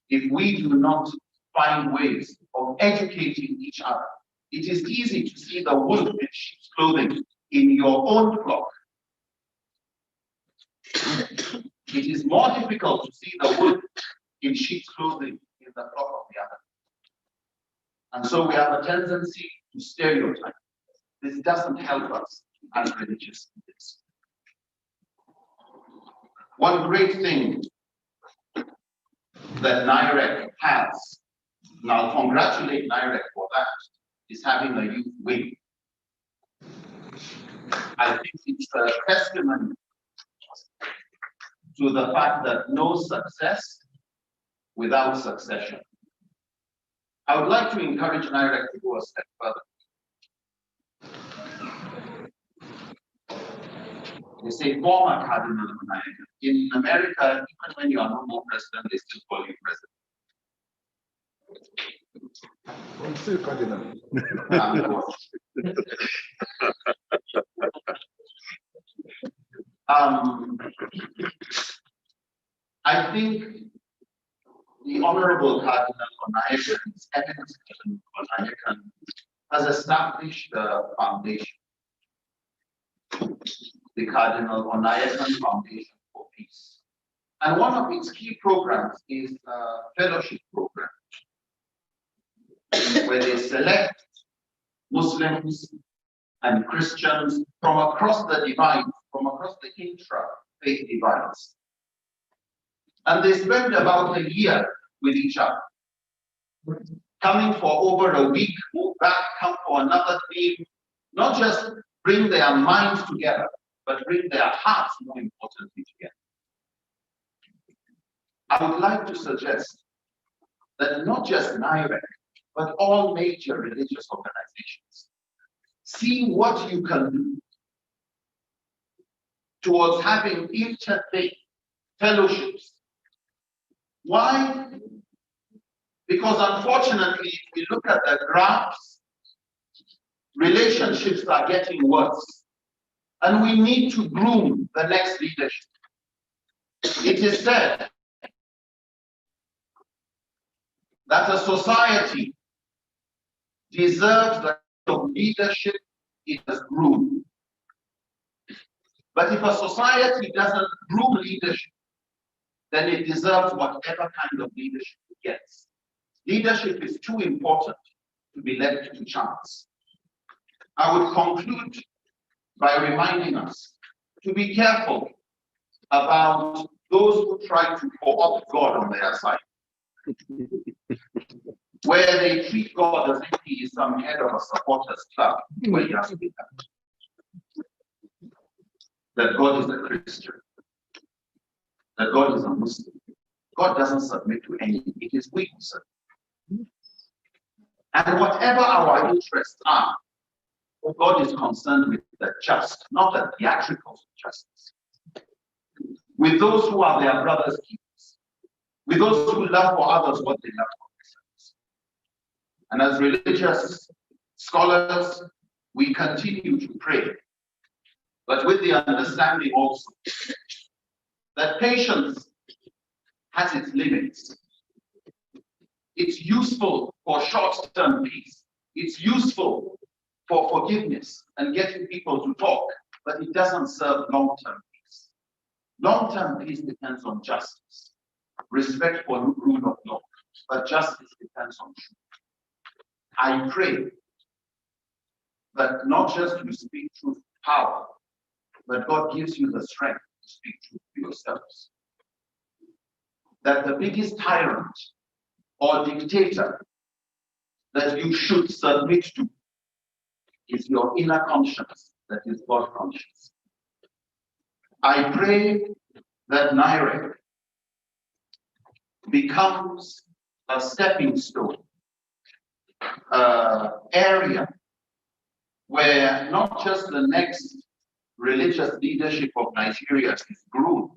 if we do not find ways of educating each other. It is easy to see the wolf in sheep's clothing in your own flock. It is more difficult to see the wolf in sheep's clothing in the flock of the other. And so we have a tendency to stereotype. This doesn't help us as religious leaders. One great thing that NIREC has, and I'll congratulate NIREC for that, is having a youth wing. I think it's a testimony to the fact that no success without succession. I would like to encourage NIREC to go a step further. They say former Cardinal of America. In America, even when you are no more president, they still call you president. I'm still Cardinal. I think the Honorable Cardinal Onaiyekan, His Eminence Cardinal Onaiyekan, has established a foundation, the Cardinal Onaiyekan Foundation for Peace. And one of its key programs is a fellowship program. where they select Muslims and Christians from across the divide, from across the intra-faith divides. And they spend about a year with each other, coming for over a week, move back, come for another theme, not just bring their minds together, but bring their hearts, more importantly, together. I would like to suggest that not just NIREC, but all major religious organizations see what you can do towards having interfaith fellowships. Why? Because unfortunately, if we look at the graphs, relationships are getting worse. And we need to groom the next leadership. It is said that a society deserves the kind of leadership it has groomed. But if a society doesn't groom leadership, then it deserves whatever kind of leadership it gets. Leadership is too important to be left to chance. I would conclude by reminding us to be careful about those who try to co-opt God on their side, where they treat God as if he is some head of a supporters club, where you have to be that God is a Christian, that God is a Muslim. God doesn't submit to anything. It is we who submit. And whatever our interests are, God is concerned with the just, not the theatrical justice. With those who are their brother's keepers, with those who love for others what they love for themselves. And as religious scholars, we continue to pray, but with the understanding also that patience has its limits. It's useful for short-term peace. It's useful for forgiveness and getting people to talk, but it doesn't serve long-term peace. Long-term peace depends on justice, respect for the rule of law, but justice depends on truth. I pray that not just you speak truth with power, but God gives you the strength to speak truth to yourselves. That the biggest tyrant or dictator that you should submit to is your inner conscience, that is God conscious. I pray that NIREC becomes a stepping stone, area where not just the next religious leadership of Nigeria is groomed,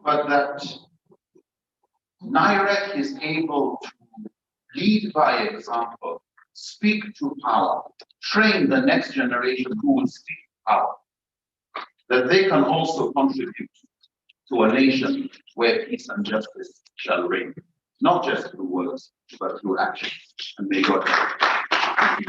but that NIREC is able to lead by example, speak to power, train the next generation who will speak power, that they can also contribute to a nation where peace and justice shall reign, not just through words, but through action. And may God help you.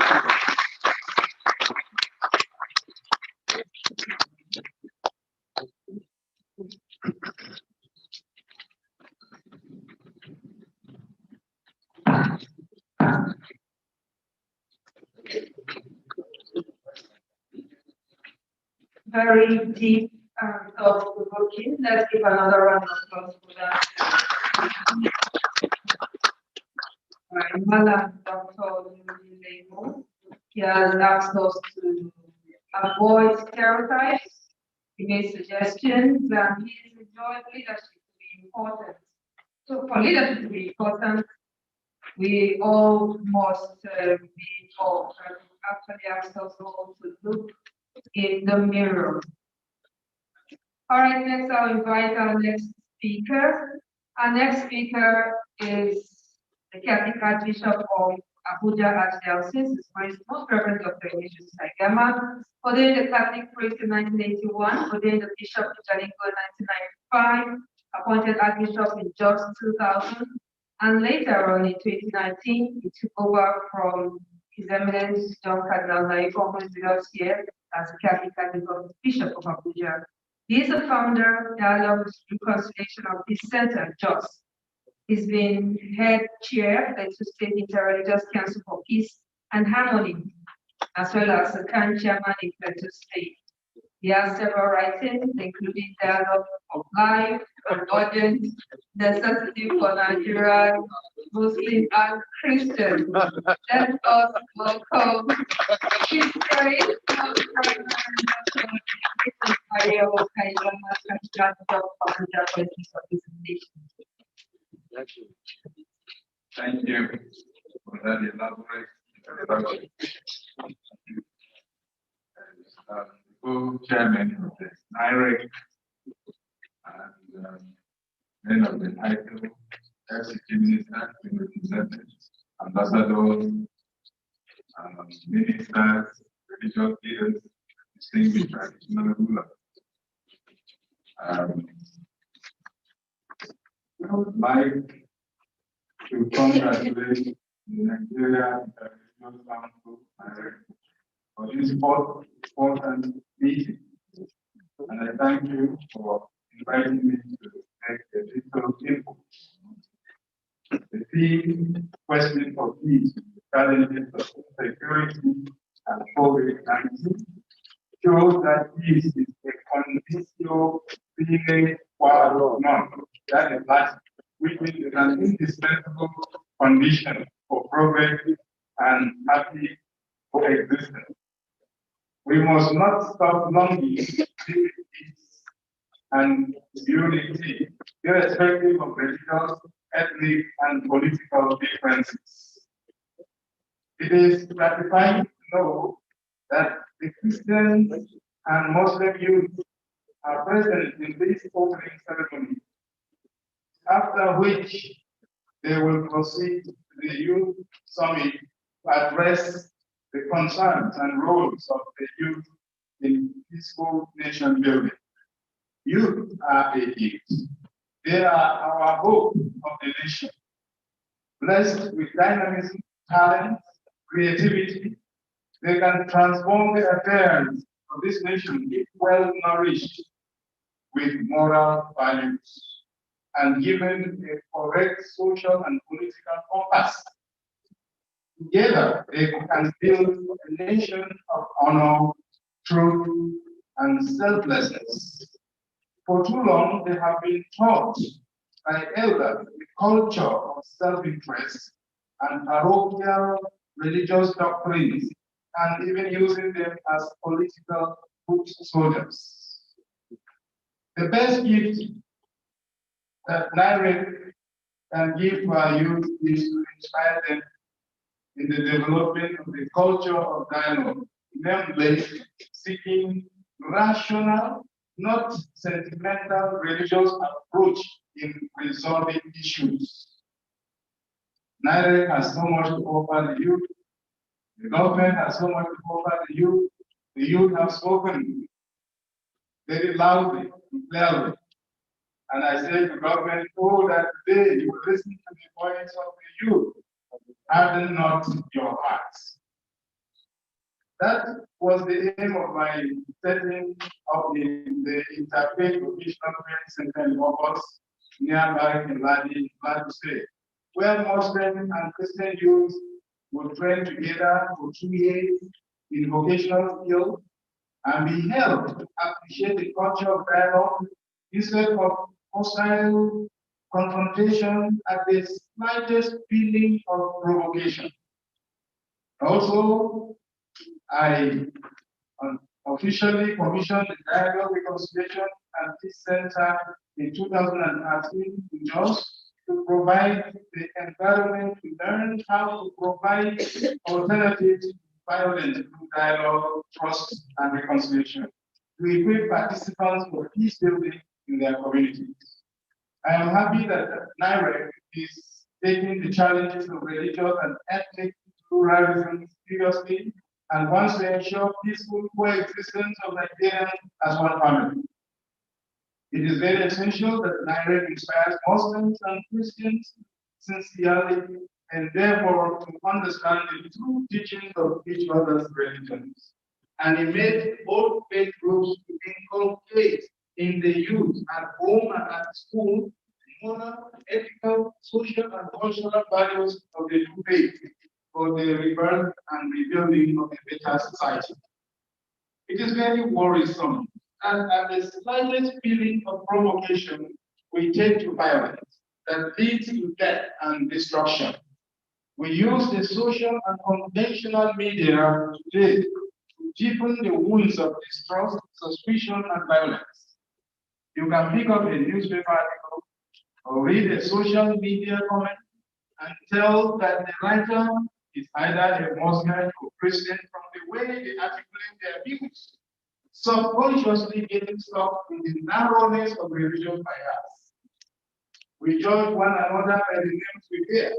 Very deep thought-provoking. Let's give another round of applause for that. Malam Dr. Lemo, he has asked us to avoid stereotypes. He made suggestions, and he enjoyed leadership to be important. So for leadership to be important, we all must be involved. And actually asked us all to look in the mirror. All right, next I'll invite our next speaker. Our next speaker is the Catholic Archbishop of Abuja Archdiocese, His Most Reverend Dr. Ignatius Sagama, ordained a Catholic priest in 1981, ordained a bishop in Jalingo in 1995, appointed Archbishop in Jos 2000, and later on in 2019, he took over from His Eminence John Cardinal Naipo, who is with us here as Catholic Bishop of Abuja. He is the founder of Dialogue Reconciliation of Peace Center, JOS. He's been head chair of the State Interreligious Council for Peace and Harmony, as well as the current chairman in Plateau State. He has several writings, including Dialogue of Life and Urgent Necessity for Nigerian Muslim and Christian. Let us welcome his very Thank you for that elaborate introduction. Co-chairman of the NIREC and men of the title, FCT ministers, representatives, ambassadors, ministers, religious leaders, distinguished traditional rulers. I would like to congratulate the Nigeria Interreligious Council for this important meeting. And I thank you for inviting me to make a little input. The theme, question for peace, challenges of security and COVID-19, shows that peace is a conditional sine qua non. That is that which is an indispensable condition for progress and happy coexistence. We must not stop longing for peace and unity, irrespective of religious, ethnic, and political differences. It is gratifying to know that the Christians and Muslim youth are present in this opening ceremony, after which they will proceed to the youth summit to address the concerns and roles of the youth in peaceful nation building. Youth are a gift. They are our hope of the nation. Blessed with dynamism, talent, creativity, they can transform the affairs of this nation if well nourished with moral values and given a correct social and political compass. Together, they can build a nation of honor, truth, and selflessness. For too long, they have been taught by elders the culture of self-interest and parochial religious doctrines, and even using them as political foot soldiers. The best gift that NIREC can give to our youth is to inspire them in the development of the culture of dialogue, namely seeking rational, not sentimental religious approach in resolving issues. NIREC has so much to offer the youth. The government has so much to offer the youth. The youth have spoken very loudly and clearly. And I say to government, oh, that today you will listen to the voice of the youth. Harden not your hearts. That was the aim of my setting up in the Interfaith Vocational Training Center in August, near Barrack in Ladi, Plateau State, where Muslim and Christian youth will train together for 2 years in vocational skills and be helped to appreciate the culture of dialogue instead of hostile confrontation at the slightest feeling of provocation. Also, I officially commissioned the Dialogue, Reconciliation and Peace Center in 2013 in Jos to provide the environment to learn how to provide alternatives to violence through dialogue, trust, and reconciliation to equip participants for peace building in their communities. I am happy that NIREC is taking the challenges of religious and ethnic pluralism seriously and wants to ensure peaceful coexistence of Nigerians as one family. It is very essential that NIREC inspires Muslims and Christians sincerely and therefore to understand the true teachings of each other's religions. And it made both faith groups to inculcate in the youth at home and at school moral, ethical, social, and cultural values of the two faiths for the rebirth and rebuilding of a better society. It is very worrisome, and at the slightest feeling of provocation, we take to violence that leads to death and destruction. We use the social and conventional media today to deepen the wounds of distrust, suspicion, and violence. You can pick up a newspaper article or read a social media comment and tell that the writer is either a Muslim or Christian from the way they articulate their views, subconsciously getting stuck in the narrowness of religious bias. We judge one another by the names we bear.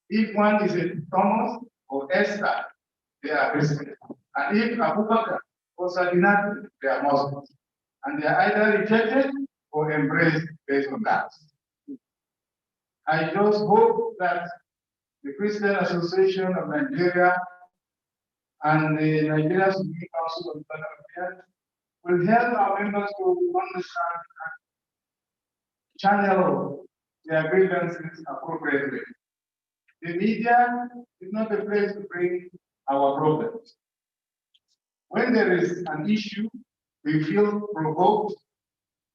If one is a Thomas or Esther, they are Christian. And if Abu Bakr or Sadinat, they are Muslims. And they are either rejected or embraced based on that. I just hope that the Christian Association of Nigeria and the Nigeria Supreme Council of International Affairs will help our members to understand and channel their grievances appropriately. The media is not the place to bring our problems. When there is an issue, we feel provoked,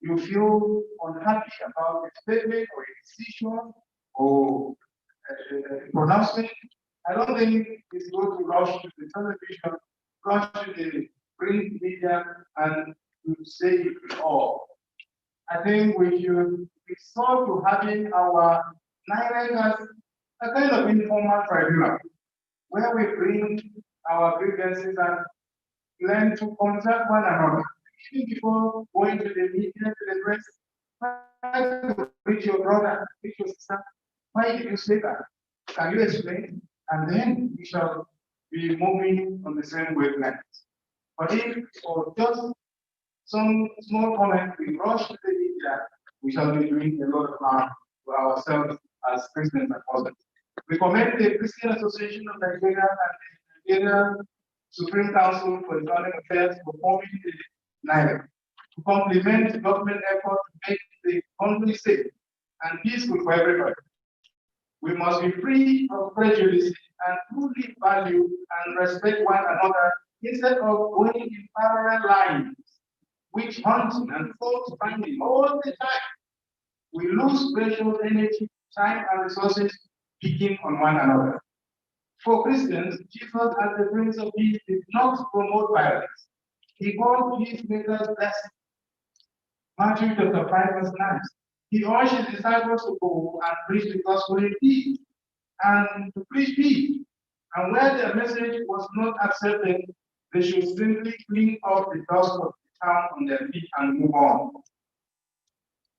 you feel unhappy about a statement or a decision or a pronouncement. I don't think it's good to rush to the television, rush to the print media, and to say it all. I think we should resort to having our NIREC as a kind of informal tribunal where we bring our grievances and learn to contact one another. Even before going to the media, to the press, try to reach your brother, reach your sister. Why did you say that? Can you explain? And then we shall be moving on the same wavelength. But if for just some small comment we rush to the media, we shall be doing a lot of harm to ourselves as Christians and Muslims. We commend the Christian Association of Nigeria and the Nigeria Supreme Council for Islamic Affairs for forming the NIREC to complement government effort to make the country safe and peaceful for everybody. We must be free of prejudice and truly value and respect one another instead of going in parallel lines, witch hunting and fault finding all the time. We lose precious energy, time, and resources picking on one another. For Christians, Jesus as the Prince of Peace did not promote violence. He called peacemakers blessed. Matthew chapter 5, verse 9. He urged his disciples to go and preach the gospel in peace and to preach peace. And where their message was not accepted, they should simply clean up the dust of the town on their feet and move on.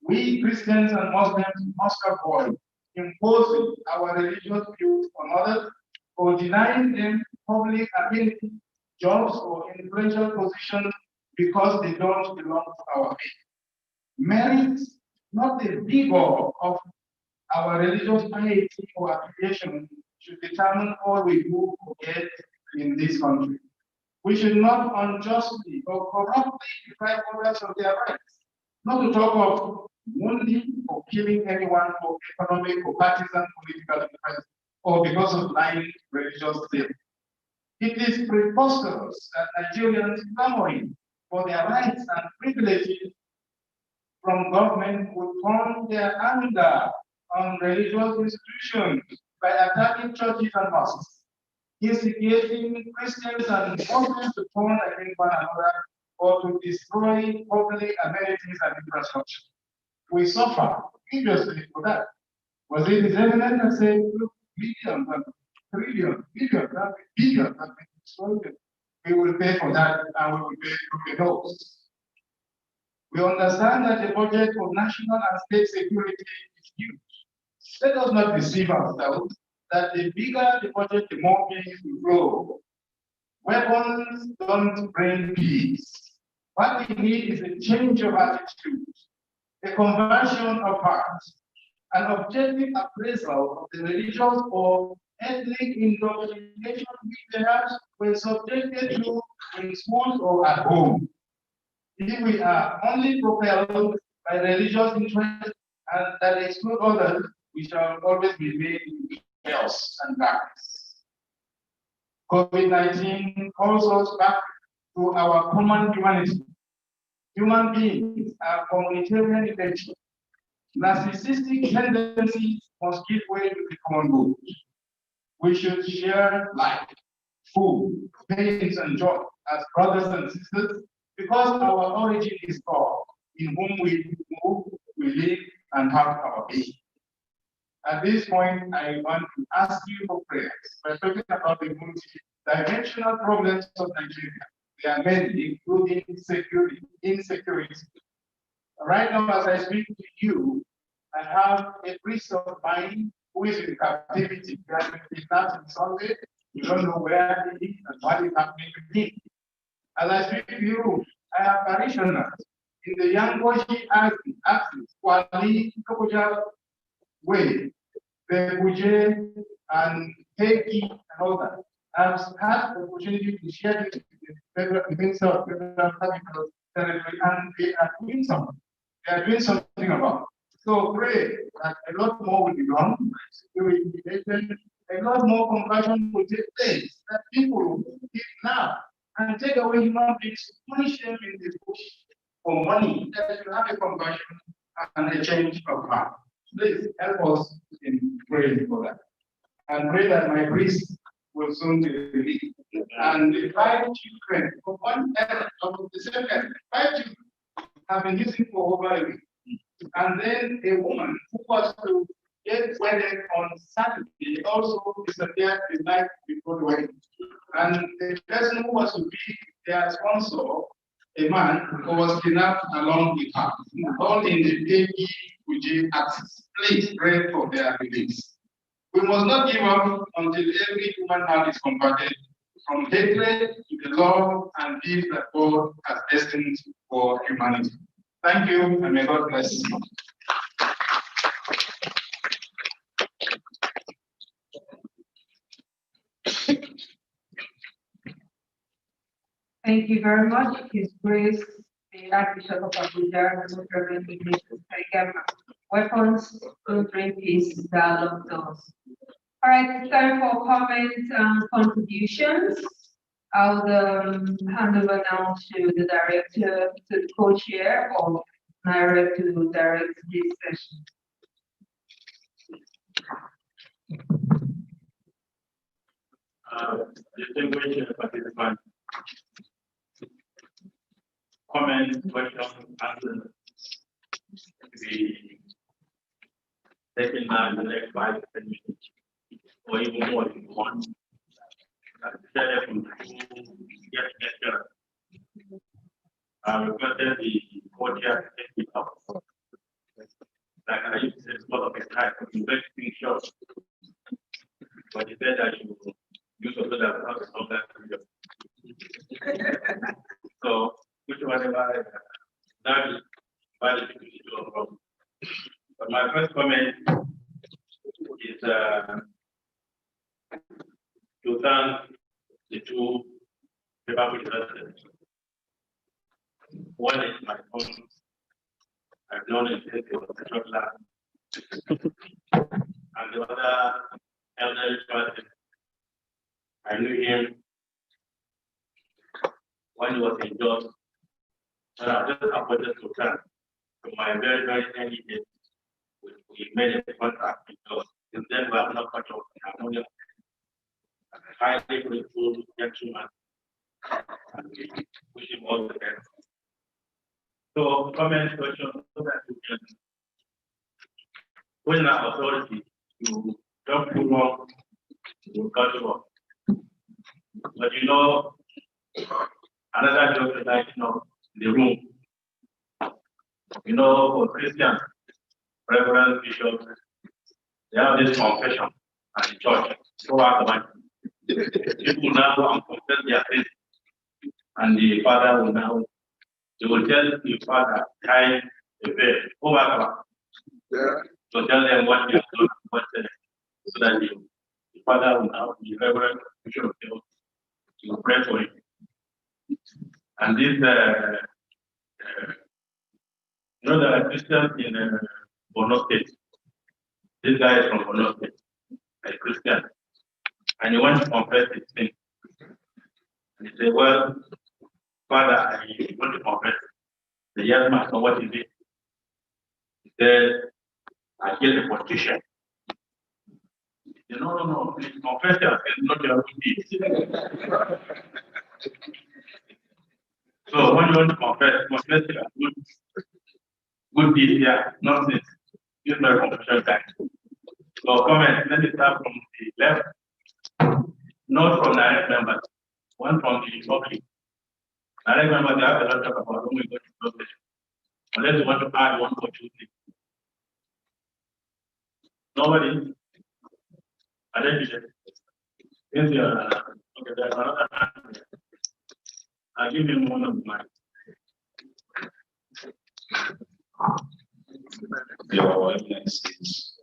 We Christians and Muslims must avoid imposing our religious views on others or denying them public amenity, jobs, or influential positions because they don't belong to our faith. Merit, not the vigor of our religious piety or affiliation, should determine all we do or get in this country. We should not unjustly or corruptly deprive others of their rights, not to talk of wounding or killing anyone for economic or partisan political interest or because of lying religious faith. It is preposterous that Nigerians clamoring for their rights and privileges from government would turn their anger on religious institutions by attacking churches and mosques, instigating Christians and Muslims to turn against one another or to destroy public amenities and infrastructure. We suffer grievously for that. Was it His Eminence that said, look, billions and trillions, billions and billions have been destroyed? We will pay for that and we will pay through the nose. We understand that the budget for national and state security is huge. Let us not deceive ourselves that the bigger the budget, the more peace will flow. Weapons don't bring peace. What we need is a change of attitude, a conversion of hearts, an objective appraisal of the religious or ethnic indoctrination we perhaps were subjected to in schools or at home. If we are only propelled by religious interest, and that exclude others, we shall always be made in chaos and darkness. COVID-19 calls us back to our common humanity. Human beings are communitarian in nature. Narcissistic tendencies must give way to the common good. We should share life, food, pains, and joy as brothers and sisters because our origin is God, in whom we move, we live, and have our being. At this point, I want to ask you for prayers. We're talking about the multi-dimensional problems of Nigeria. They are many, including insecurity. Right now, as I speak to you, I have a priest of mine who is in captivity. He has been kidnapped on Sunday. We don't know where he is and what is happening to him. As I speak to you, I have parishioners in the Yangoji axis, Wali, Kokoja Way, the Buje, and Heki, and all that. I've had the opportunity to share this with the federal capital territory, and they are doing something. They are doing something about it. So pray that a lot more will be done, a lot more compassion will take place, that people will kidnap and take away human beings, punish them in the bush for money, that should have a compassion and a change of heart. Please help us in praying for that. And pray that my priest will soon be released. And the 5 children of one parent of the same parent, 5 children have been missing for over a week. And then a woman who was to get wedded on Saturday also disappeared the night before the wedding. And the person who was to be their sponsor, a man who was kidnapped along with her, all in the Pegi Uji axis. Please pray for their release. We must not give up until every human heart is converted from hatred to the love and peace that God has destined for humanity. Thank you, and may God bless you. Thank you very much. His Grace, the Archbishop of Abuja, and the Reverend Ignatius Kaigama. Weapons will bring peace, dialogue does. All right, it's time for comments and contributions. I'll hand over now to the director, to the co-chair of NIRA to direct this session. Distinguished participants, comments, questions, answers to be taken now in the next 5 to 10 minutes, or even more if you want. I requested the co-chair to take it up. Like I used to say, it's lot of a time to make things short. But he said I should use also that how to solve that video. So, which whatever that is valid to the problem. But my first comment is to thank the 2 paper residents. One is my own. I've known him since he was a short lad. And the other elderly person, I knew him when he was in job. And I just appointed to come to my very, very early days. We made a contract because since then we have not cut off harmonious. Highly grateful gentleman. And we wish him all the best. So, comment, question, so that we can win our authority to talk too long, to cut off. But you know, another joke that I know in the room. You know, for Christians, Reverend Bishop, they have this confession at the church. So people now go and confess their faith, and the father will now, they will tell the father, time the faith, so tell them what you have done, what so that the father will now, the Reverend Bishop, to pray for him. And this, you know, there are Christians in Borno State. This guy is from Borno State, a Christian. And he went to confess his sin. And he said, well, Father, I want to confess. The young man, so what is it? He said, I get a petition. He said, no, please confess your sin, not your good deeds. So when you want to confess your good deeds, yeah, not this. Use my confession time. So comment, let me start from the left, not from direct members, one from the public. Direct members, they have a lot to talk about when we go to public. Unless you want to add one or two things. Nobody? I didn't do that. Okay, there's another hand. I'll give you one of mine. Your evidence is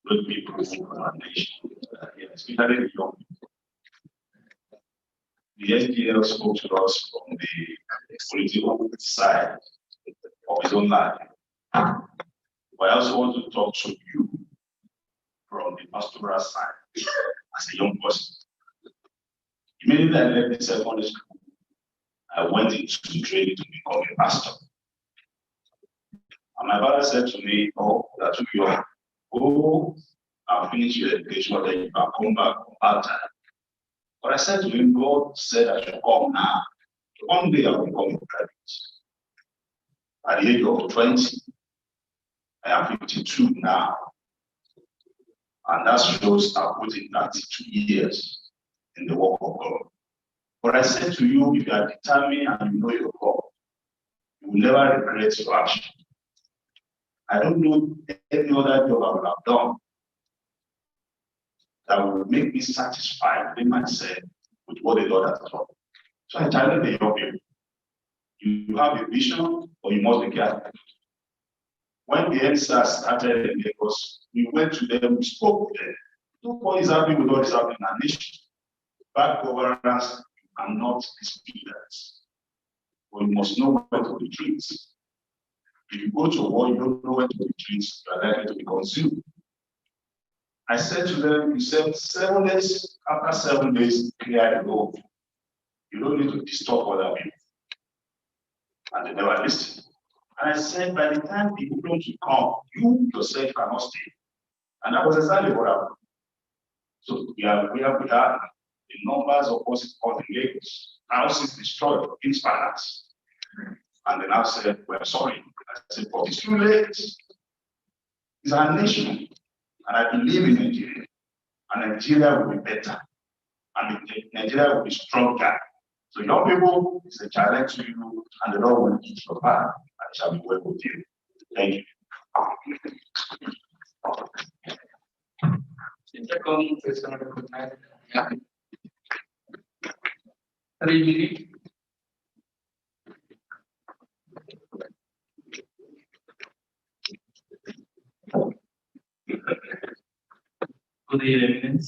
good people from our nation, especially the young. The SPL spoke to us from the political side of his own life. But I also want to talk to you from the pastoral side as a young person. Immediately I left the secondary school, I went into training to become a pastor. And my father said to me, oh, that's too young. Go and finish your education, then you can come back part time. But I said to him, God said I should come now. One day I will become a private. At the age of 20, I am 52 now. And that shows I've put in 32 years in the work of God. But I said to you, if you are determined and you know your God, you will never regret your action. I don't know any other job I would have done that would make me satisfied with myself with what the Lord has done. So I challenge the young people. You have a vision, or you must be careful. When the NSA started in Lagos, we went to them, we spoke with them. Nobody is happy with what is happening in our nation. Bad governance, you cannot dispute that. But you must know when to retreat. If you go to war, you don't know when to retreat, you are likely to be consumed. I said to them, you said 7 days, after 7 days, clear the road. You don't need to disturb other people. And they never listened. And I said, by the time the problem will come, you yourself cannot stay. And that was exactly what happened. So we are the numbers of us called in Lagos, houses destroyed, in finance. And they now said, we're sorry. I said, but it's too late. It's our nation. And I believe in Nigeria. And Nigeria will be better. And Nigeria will be stronger. So young people, it's a challenge to you, and the Lord will eat your path, and it shall be well with you. Thank you. Good evening.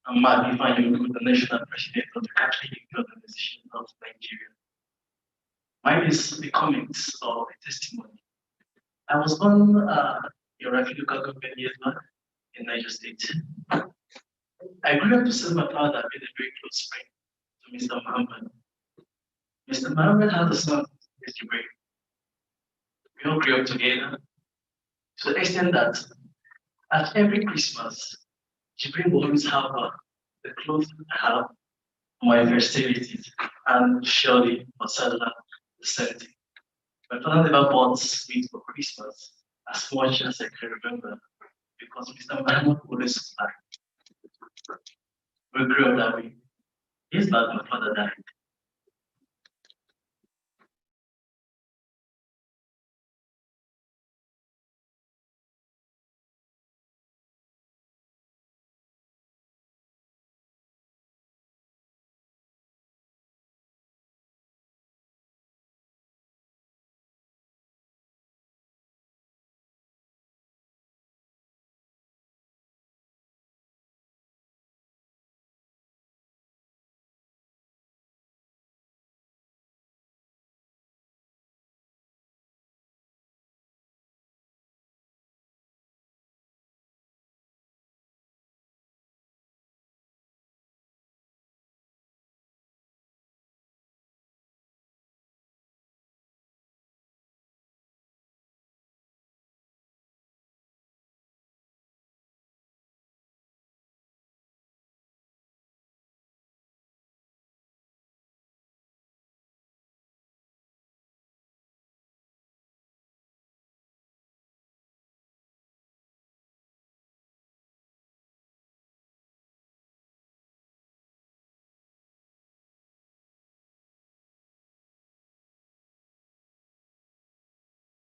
I'm magnifying you the national president of the Catholic Organization of Nigeria. Mine is the comments or the testimony. I was on a refugee government years back in Niger State. I grew up to see my father being a very close friend to Mr. Muhammad. Mr. Muhammad has a son, Mr. Jibril. We all grew up together to the extent that at every Christmas, Jibril will always have the clothes I have for my festivities, and surely for Salah the same thing. My father never bought sweets for Christmas as much as I can remember, because Mr. Muhammad always supplied. We grew up that way. Years back, my father died.